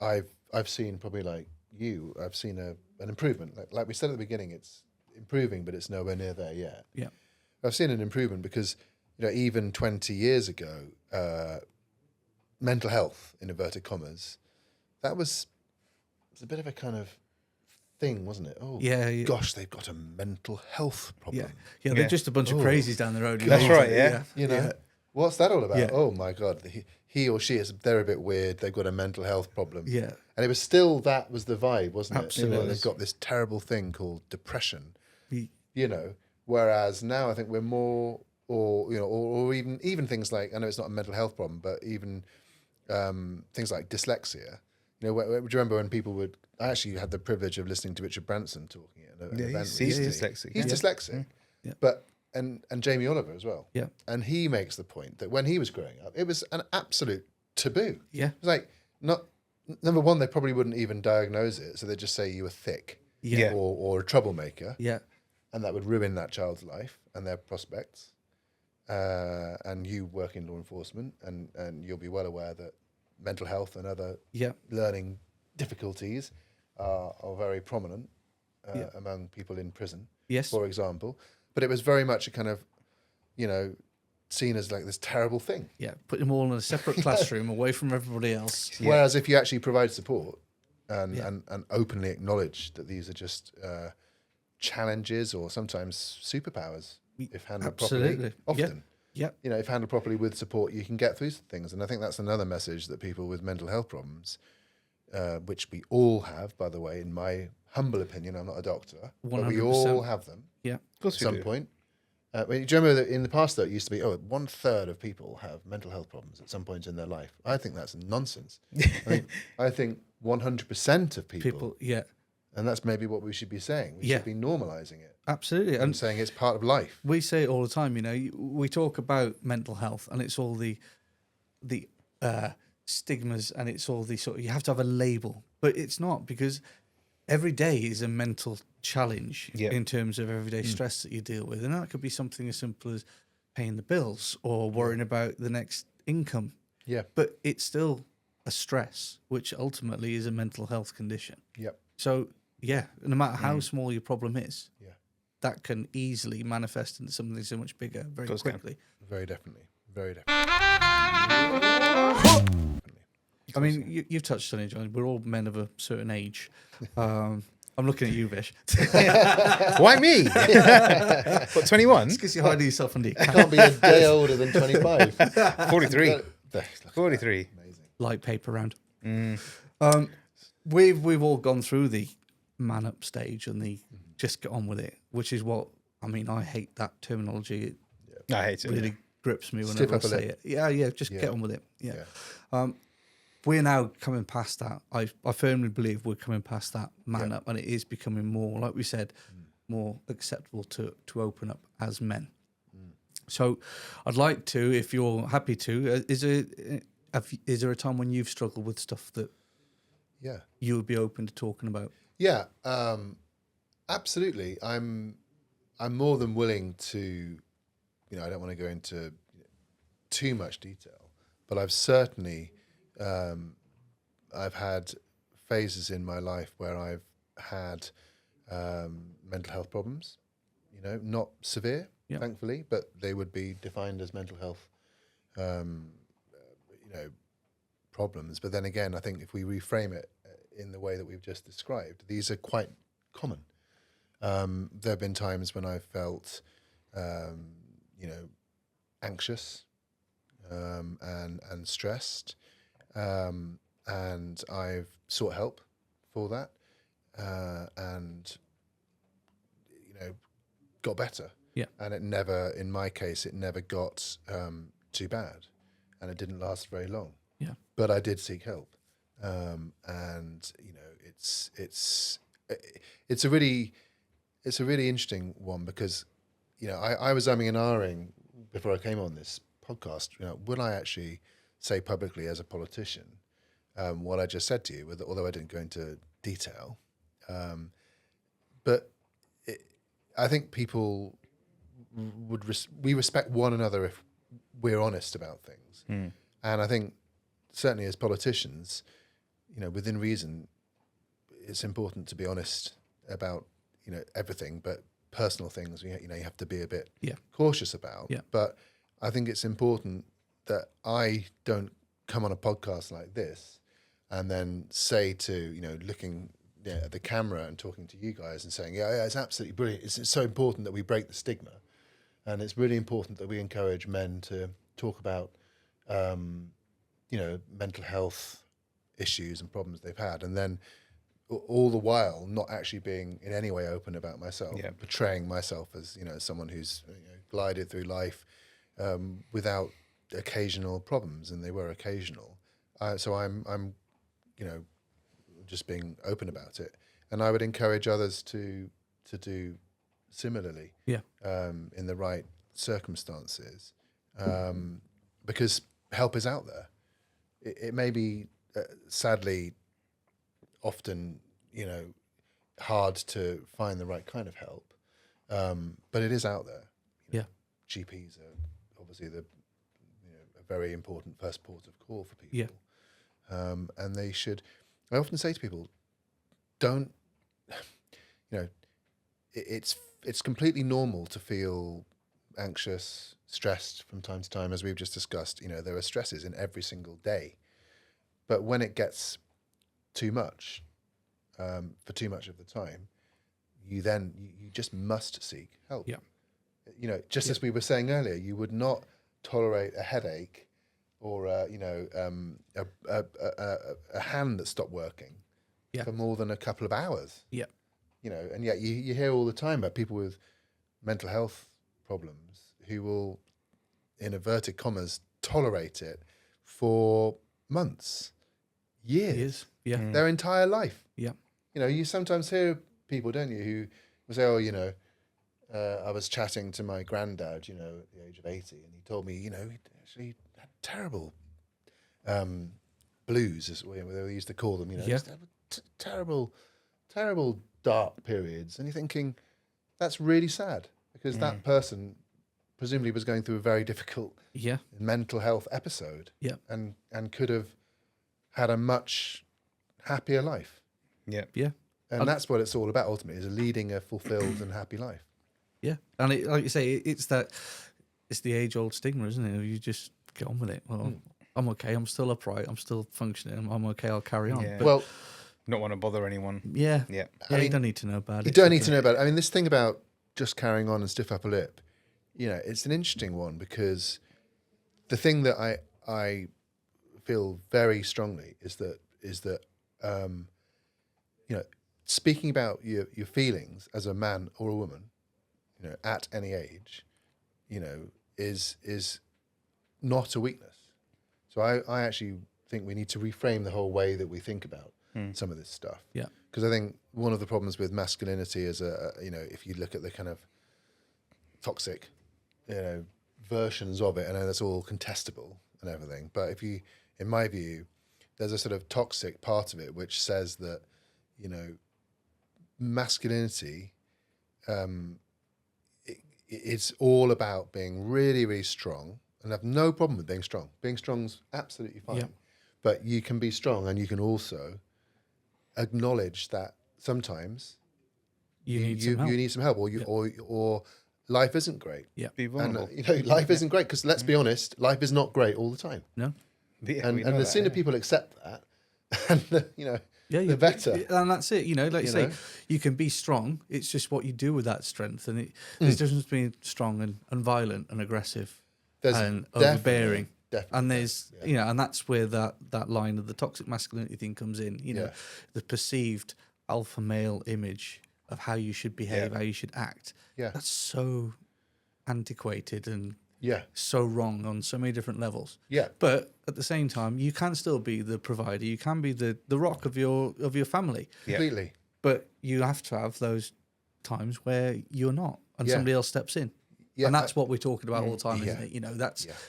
I've seen probably like you, I've seen an improvement. Like we said at the beginning, it's improving, but it's nowhere near there yet. Yeah. I've seen an improvement because, even 20 years ago, mental health, in inverted commas, that was a bit of a kind of thing, wasn't it? Oh, Yeah. gosh, they've got a mental health problem. Yeah, they're just a bunch of crazies down the road. That's right, yeah. You know, what's that all about? Yeah. Oh my God, he or she they're a bit weird. They've got a mental health problem. Yeah. And it was still, that was the vibe, wasn't it? Absolutely. You know, they've got this terrible thing called depression. Ye- You know, whereas now I think we're more, or you know, or even things like, I know it's not a mental health problem, but even things like dyslexia. You know, do you remember when people would? I actually had the privilege of listening to Richard Branson talking at an event. He's dyslexic. He's dyslexic, Yeah. but and Jamie Oliver as well. Yeah. And he makes the point that when he was growing up, it was an absolute taboo. Yeah. It was like, not number one, they probably wouldn't even diagnose it, so they'd just say you were thick, Yeah. or a troublemaker, Yeah. and that would ruin that child's life and their prospects. And you work in law enforcement, and you'll be well aware that mental health and other Yeah. learning difficulties are very prominent among people in prison, Yes. for example. But it was very much a kind of, you know, seen as like this terrible thing. Yeah. Put them all in a separate classroom away from everybody else. Whereas if you actually provide support and, Yeah. and openly acknowledge that these are just challenges or sometimes superpowers, if handled Absolutely. properly, often. Yeah. You know, if handled properly with support, you can get through things. And I think that's another message that people with mental health problems, which we all have, by the way, in my humble opinion, I'm not a doctor, but we 100%. all have them Yeah. Of course at we some do. point. Do you remember that in the past, though, it used to be, 1/3 of people have mental health problems at some point in their life. I think that's nonsense. I think 100% of people, Yeah. and that's maybe what we should be saying. We Yeah. should be normalizing it Absolutely. and And saying it's part of life. we say it all the time, you know, we talk about mental health and it's all the stigmas and it's all the sort of, you have to have a label, but it's not, because every day is a mental challenge in terms of everyday stress that you deal with. And that could be something as simple as paying the bills or worrying about the next income. Yeah. But it's still a stress, which ultimately is a mental health condition. Yep. So, yeah, no matter how small your problem is, Yeah. that can easily manifest into something so much bigger very course can. quickly. Very definitely. Very definitely. I mean, you've touched on it, John. We're all men of a certain age. I'm looking at you, Vish. Why me? What, 21? Because you're hiding yourself under your cap. Can't be a day older than 25. 43. Look 43. amazing. Light paper round. We've all gone through the man up stage and the just get on with it, which is what, I mean, I hate that terminology. I hate It it. really grips me Stiff whenever I upper say lip. it. Yeah, just Yeah. get on with it. Yeah. Yeah. We're now coming past that. I firmly believe we're coming past that man up, and it is becoming more, like we said, more acceptable to open up as men. So I'd like to, if you're happy to, is there a time when you've struggled with stuff that Yeah. you would be open to talking about? Yeah, absolutely. I'm more than willing to, you know, I don't want to go into too much detail, but I've certainly, I've had phases in my life where I've had mental health problems, you know, not severe, thankfully, but they would be defined as mental health, you know, problems. But then again, I think if we reframe it in the way that we've just described, these are quite common. There have been times when I felt, you know, anxious and stressed, and I've sought help for that, and you know, got better. Yeah. And it never, in my case, it never got too bad, and it didn't last very long. Yeah. But I did seek help, and you know, it's a really interesting one, because you know, I was umming and ahhing before I came on this podcast. You know, will I actually say publicly as a politician what I just said to you, although I didn't go into detail, but I think people we respect one another if we're honest about things, and I think certainly as politicians, you know, within reason, it's important to be honest about, you know, everything, but personal things, you know, you have to be a bit cautious about. Yeah. But I think it's important that I don't come on a podcast like this and then say to, you know, looking at the camera and talking to you guys and saying, yeah, it's absolutely brilliant. It's so important that we break the stigma, and it's really important that we encourage men to talk about, mental health issues and problems they've had, and then all the while not actually being in any way open about myself, portraying myself as someone who's glided through life without occasional problems, and they were occasional. So I'm just being open about it, and I would encourage others to do similarly. In the right circumstances, because help is out there. It may be sadly often hard to find the right kind of help, but it is out there. GPs are obviously a very important first port of call for people, and they should. I often say to people, don't it's completely normal to feel anxious, stressed from time to time, as we've just discussed. There are stresses in every single day, but when it gets too much, for too much of the time, you just must seek help. As we were saying earlier, you would not tolerate a headache or a hand that stopped working for more than a couple of hours. And yet you hear all the time about people with mental health problems who will, in inverted commas, tolerate it for months, years. Their entire life. You sometimes hear people, don't you, who will say, I was chatting to my granddad, at the age of 80, and he told me, he actually had terrible blues, is what they used to call them, just terrible dark periods. And you're thinking, that's really sad, because that person presumably was going through a very difficult mental health episode, and could have had a much happier life. And that's what it's all about ultimately, is leading a fulfilled and happy life. And like you say, it's the age-old stigma, isn't it? You just get on with it. Well, I'm okay. I'm still upright. I'm still functioning. I'm okay. I'll carry on. But, well, not want to bother anyone. I mean, you don't need to know about it. You don't need to know about it. I mean, this thing about just carrying on and stiff upper lip, it's an interesting one, because the thing that I feel very strongly is that speaking about your feelings as a man or a woman, at any age, is not a weakness. So I actually think we need to reframe the whole way that we think about some of this stuff. Because I think one of the problems with masculinity is, if you look at the kind of toxic, versions of it, I know that's all contestable and everything, but in my view, there's a sort of toxic part of it which says that, masculinity, it's all about being really, really strong, and I have no problem with being strong. Being strong's absolutely fine, but you can be strong, and you can also acknowledge that sometimes you need some help, or life isn't great. Be vulnerable. And life isn't great, because let's be honest, life is not great all the time. No. And the sooner people accept that, and the better. And that's it. Like you say, you can be strong. It's just what you do with that strength. And there's a difference between strong and violent and aggressive and overbearing. Definitely. And there's, and that's where that line of the toxic masculinity thing comes in. The perceived alpha male image of how you should behave, how you should act. That's so antiquated and so wrong on so many different levels. But at the same time, you can still be the provider. You can be the rock of your family. Completely. But you have to have those times where you're not, and somebody else steps in. And that's what we're talking about all the time, isn't it?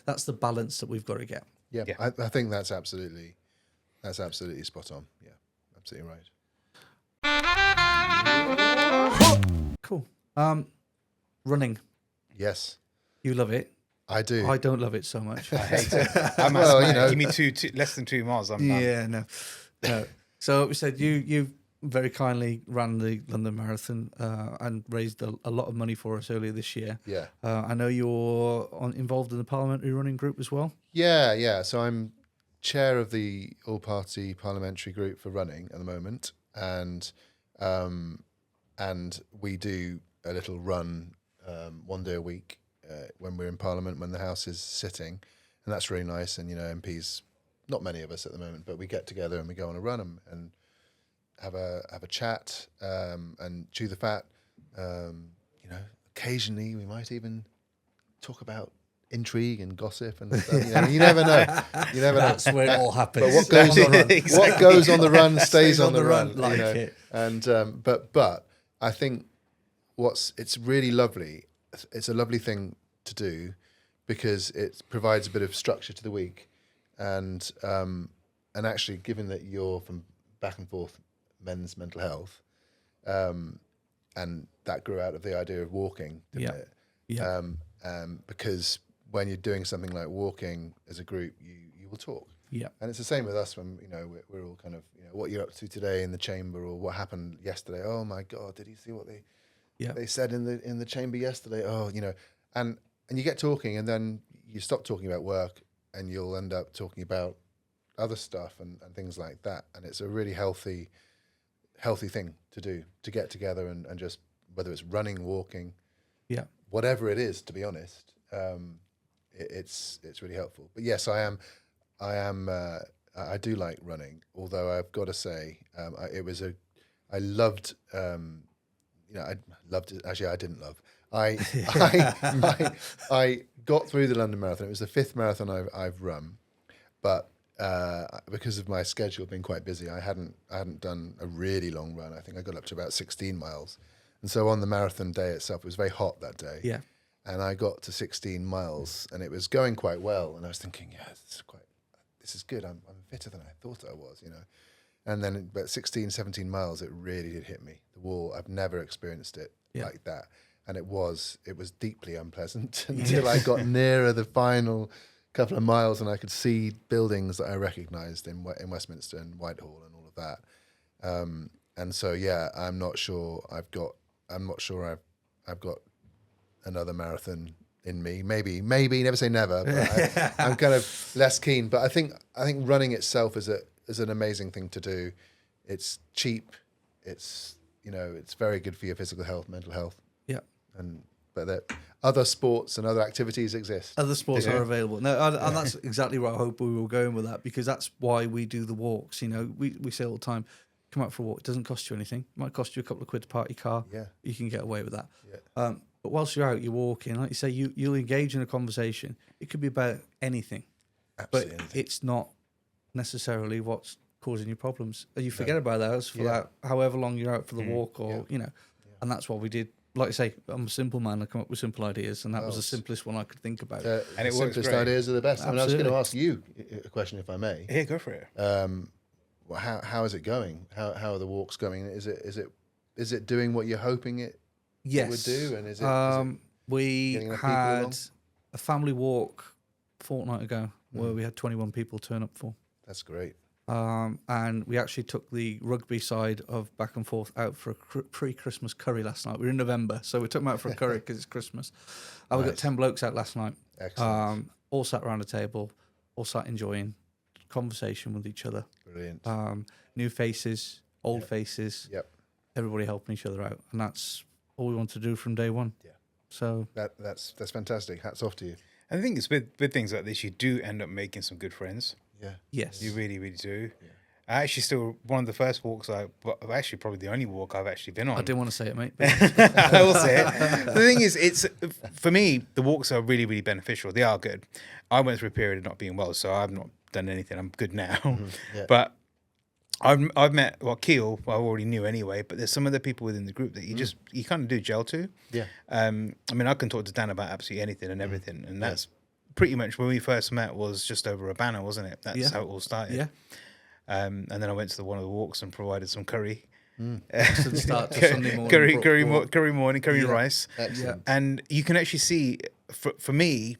That's the balance that we've got to get. I think that's absolutely spot on. Yeah, absolutely right. Cool. Running. Yes. You love it. I do. I don't love it so much. I hate it. Give me less than 2 miles. I'm done. No. So we said you very kindly ran the London Marathon and raised a lot of money for us earlier this year. I know you're involved in the parliamentary running group as well. Yeah. So I'm chair of the all-party parliamentary group for running at the moment, and we do a little run one day a week when we're in Parliament, when the House is sitting, and that's really nice. And MPs, not many of us at the moment, but we get together and we go on a run and have a chat and chew the fat. Occasionally we might even talk about intrigue and gossip and stuff. You never know. You never know. That's where it all happens. But what goes on, Exactly. what goes on the run stays on the run. like it. And but I think it's really lovely. It's a lovely thing to do because it provides a bit of structure to the week, and actually, given that you're from Back and Forth Men's Mental Health, and that grew out of the idea of walking, didn't it? Yeah. Because when you're doing something like walking as a group, you will talk. Yeah. And it's the same with us when we're all kind of what you're up to today in the chamber or what happened yesterday. Oh my God, did you see what they said in the chamber yesterday? Oh, and you get talking and then you stop talking about work and you'll end up talking about other stuff and things like that. And it's a really healthy thing to do, to get together and just, whether it's running, walking, whatever it is, to be honest, it's really helpful. But yes, I do like running, although I've got to say, I loved it. Actually, I didn't love. I got through the London Marathon. It was the 5th marathon I've run, but because of my schedule being quite busy, I hadn't done a really long run. I think I got up to about 16 miles. And so on the marathon day itself, it was very hot that day. Yeah. And I got to 16 miles and it was going quite well. And I was thinking, this is good. I'm fitter than I thought I was, And then about 16, 17 miles, it really did hit me. The wall, I've never experienced it like that. And it was deeply unpleasant until I got nearer the final couple of miles and I could see buildings that I recognised in Westminster and Whitehall and all of that. And so, I'm not sure I've got another marathon in me. Maybe, never say never, but I'm kind of less keen. But I think running itself is an amazing thing to do. It's cheap. It's very good for your physical health, mental health. Yeah. But that other sports and other activities exist. Other sports are available. No, and that's exactly where I hope we were going with that, because that's why we do the walks. We say all the time, come out for a walk. It doesn't cost you anything. It might cost you a couple of quid to park your car. Yeah. You can get away with that. Yeah. But whilst you're out, you're walking, like you say, you'll engage in a conversation. It could be about anything. Absolutely but anything. It's not necessarily what's causing you problems. You forget about those for that, however long you're out for the walk or, and that's what we did. Like I say, I'm a simple man. I come up with simple ideas, and that was the simplest one I could think about. And the simplest ideas are the best. I mean, I was going to ask you a question, if I may. Yeah, go for it. How is it going? How are the walks going? Is it doing what you're hoping it would do? And is it we had a family walk a fortnight ago where we had 21 people turn up for. That's great. And we actually took the rugby side of Back and Forth out for a pre-Christmas curry last night. We were in November, so we took them out for a curry because it's Christmas. We got 10 blokes out last night. Excellent. All sat around a table, all sat enjoying conversation with each other. Brilliant. New faces, old faces. Yep. Everybody helping each other out, and that's all we want to do from day one. Yeah. So that's fantastic. Hats off to you. I think it's with things like this, you do end up making some good friends. Yeah. Yes. You really, really do. Yeah. I actually still, one of the first walks actually probably the only walk I've actually been on. I didn't want to say it, mate. I will say it. The thing is, for me, the walks are really, really beneficial. They are good. I went through a period of not being well, so I've not done anything. I'm good now. Yeah. But I've met, Keel, I already knew anyway, but there's some other people within the group that you kind of do gel to. Yeah. I mean, I can talk to Dan about absolutely anything and everything, and that's pretty much when we first met was just over a banner, wasn't it? That's how it all started. Yeah. And then I went to one of the walks and provided some curry. Excellent start to Sunday morning. Curry morning, curry and rice. Excellent. And you can actually see, for me,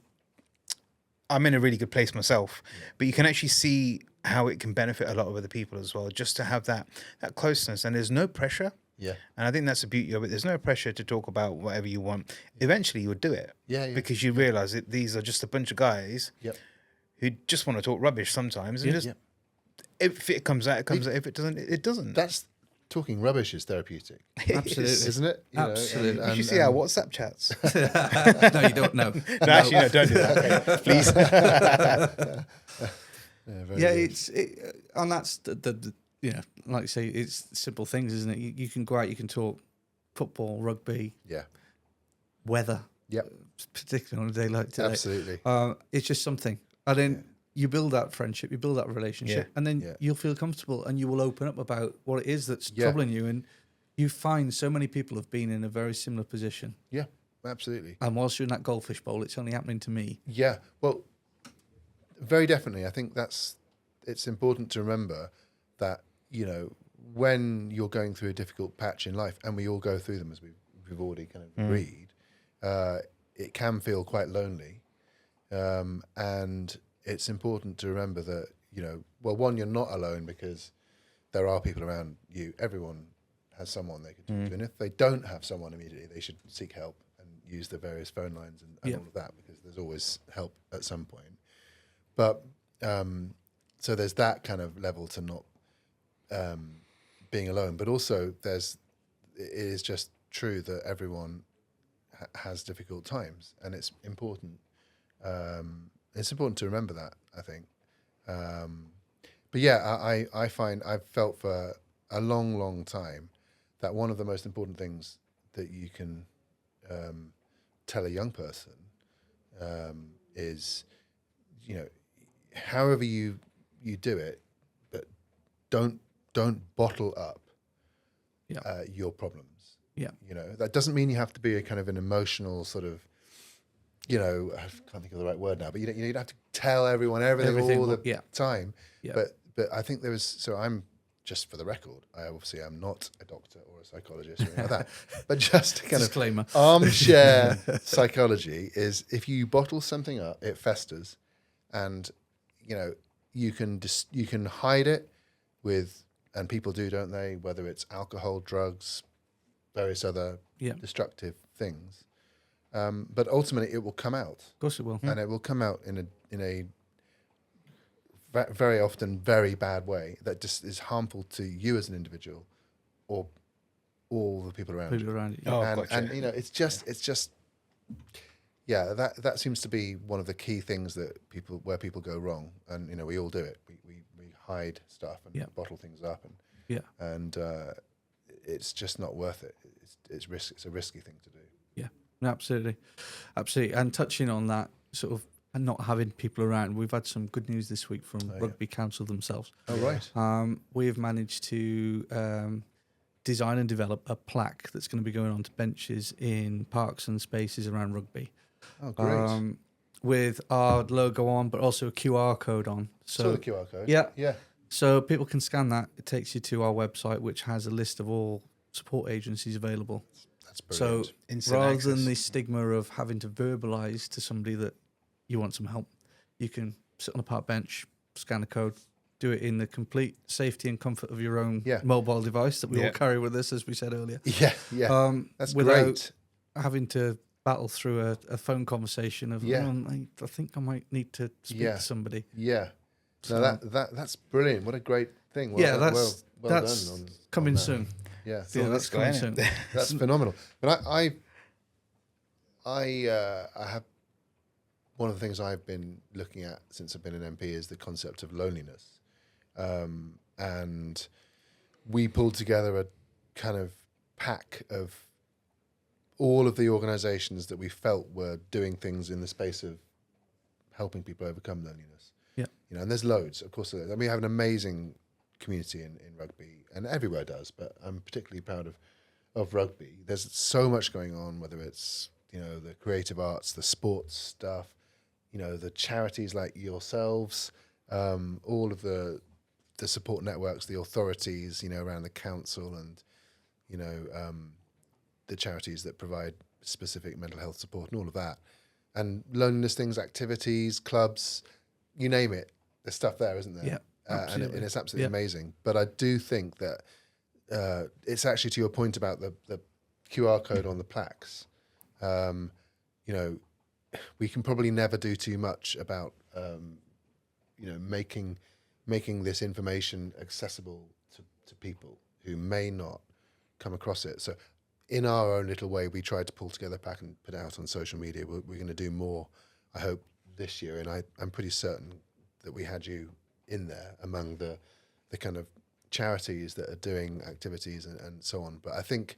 I'm in a really good place myself, but you can actually see how it can benefit a lot of other people as well, just to have that closeness. And there's no pressure. Yeah. And I think that's the beauty of it. There's no pressure to talk about whatever you want. Eventually, you'll do it. Yeah. Because you realise that these are just a bunch of guys who just want to talk rubbish sometimes. And just if it comes out, it comes out. If it doesn't, it doesn't. That's talking rubbish is therapeutic, Absolutely. isn't it? You know, Absolutely. You should see our WhatsApp chats. No, you don't know. No, actually, no, don't do that. Okay, please. very Yeah, good. and that's the you know, like you say, it's simple things, isn't it? You can go out, you can talk football, rugby, Yeah. weather, Yep. particularly on a day like today. Absolutely. It's just something, and then you build that friendship, you build that relationship, Yeah. and then Yeah. you'll feel comfortable, and you will open up about what it is that's Yeah. troubling you, and you find so many people have been in a very similar position. Yeah. Absolutely. And whilst you're in that goldfish bowl, it's only happening to me. Yeah. Well, very definitely. I think it's important to remember that, you know, when you're going through a difficult patch in life, and we all go through them as we've already kind of agreed, it can feel quite lonely. And it's important to remember that, you know, well, one, you're not alone because there are people around you. Everyone has someone they could talk to. And if they don't have someone immediately, they should seek help and use the various phone lines and all of that, because there's always help at some point. But so there's that kind of level to not being alone. But also it is just true that everyone has difficult times, and it's important. It's important to remember that, I think. But yeah, I find I've felt for a long time that one of the most important things that you can tell a young person is, you know, however you do it, but don't bottle up your problems. Yeah. You know, that doesn't mean you have to be a kind of an emotional sort of, you know, I can't think of the right word now, but you don't have to tell everyone everything all the time. Yeah. But I think there was, so I'm, just for the record, I obviously am not a doctor or a psychologist or anything like that, but just kind Disclaimer. of armchair psychology is, if you bottle something up, it festers, and, you know, you can hide it with, and people do, don't they? Whether it's alcohol, drugs, various other destructive things. But ultimately, it will come out. Of course it will. And it will come out in a very often very bad way that just is harmful to you as an individual, or all the people around you. Oh, and, gotcha. and you know, it's just yeah, that seems to be one of the key things where people go wrong. And, you know, we all do it. We hide stuff and bottle things up, and it's just not worth it. It's a risky thing to do. Yeah, absolutely. And touching on that sort of, and not having people around, we've had some good news this week from Rugby Council themselves. Oh, right. We have managed to design and develop a plaque that's going to be going onto benches in parks and spaces around Rugby. Oh, great. With our logo on, but also a QR code on. So the QR code. Yeah. Yeah. So people can scan that. It takes you to our website, which has a list of all support agencies available. That's brilliant. So Instant rather access. than the stigma of having to verbalise to somebody that you want some help, you can sit on a park bench, scan a code, do it in the complete safety and comfort of your own mobile device that we all carry with us, as we said earlier. Yeah. That's without great. having to battle through a phone conversation of, I think I might need to speak to somebody. Yeah. So, No, that's brilliant. What a great thing. Well done. that's well that's done coming on that. soon. Yeah. That's coming soon. That's phenomenal. But I have, one of the things I've been looking at since I've been an MP is the concept of loneliness. And we pulled together a kind of pack of all of the organizations that we felt were doing things in the space of helping people overcome loneliness. Yeah. You know, and there's loads, of course. We have an amazing community in Rugby, and everywhere does, but I'm particularly proud of Rugby. There's so much going on, whether it's, you know, the creative arts, the sports stuff, you know, the charities like yourselves, all of the support networks, the authorities, you know, around the council, and, you know, the charities that provide specific mental health support and all of that. And loneliness things, activities, clubs, you name it, there's stuff there, isn't there? Yeah, and it's absolutely amazing. But I do think that it's actually, to your point about the QR code on the plaques, you know, we can probably never do too much about, you know, making this information accessible to people. who may not come across it. So in our own little way, we tried to pull together a pack and put it out on social media. We're going to do more, I hope, this year. And I'm pretty certain that we had you in there among the kind of charities that are doing activities and so on. But I think,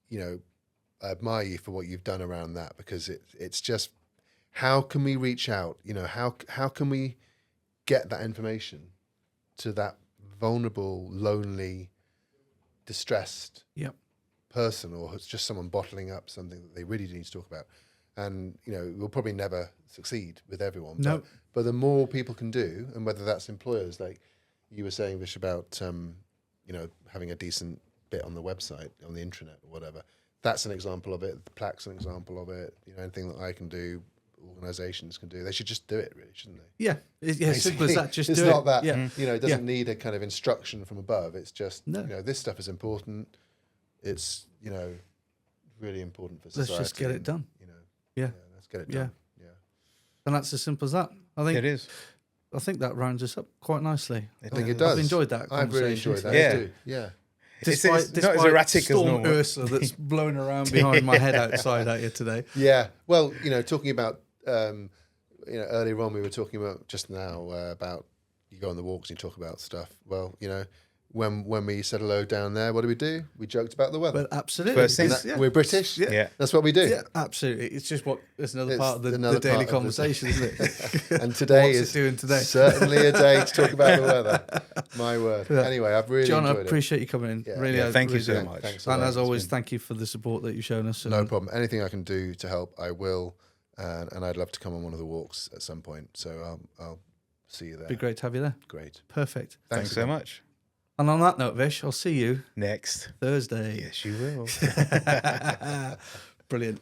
you know, I admire you for what you've done around that, because it's just, how can we reach out? You know, how can we get that information to that vulnerable, lonely, distressed Yep. person, or it's just someone bottling up something that they really need to talk about? And, you know, we'll probably never succeed with everyone. No. But the more people can do, and whether that's employers, like you were saying, Vish, about, you know, having a decent bit on the website, on the intranet or whatever, that's an example of it. The plaque's an example of it. You know, anything that I can do, organisations can do, they should just do it, really, shouldn't they? Yeah. Simple as that. Just it's do not it. that, Yeah. you know, it doesn't need a kind of instruction from above. It's just, No. you know, this stuff is important. It's, you know, really important for society. Let's just get it done. You know, Yeah. let's get it Yeah. done. Yeah. And that's as simple as that. I think It is. I think that rounds us up quite nicely. I think it does. I've enjoyed that I've really conversation. enjoyed that Yeah. too. Yeah. It's not as erratic as Storm normal. Ursula that's blowing around behind my head outside out here today. Yeah. Well, you know, talking about, you know, earlier on we were talking about just now about you go on the walks and you talk about stuff. Well, you know, when we said hello down there, what do? We joked about the weather. But absolutely. First thing. It's- yeah. We're British. Yeah. That's what we do. Yeah, absolutely. It's just it's another It's part of the another daily part of the- conversation, isn't it? And today What's is it doing today? certainly a day to talk about the weather. My word. Yeah. Anyway, I've really John, I enjoyed it. appreciate you coming in. Yeah. Really, Yeah, I thank you really so do. much. Thanks a And lot. as It's always, been- thank you for the support that you've shown us. No and problem. Anything I can do to help, I will. And I'd love to come on one of the walks at some point. So I'll see you there. It'd be great to have you there. Great. Perfect. Thanks so again. much. And on that note, Vish, I'll see you Next. Thursday. Yes, you will. Brilliant.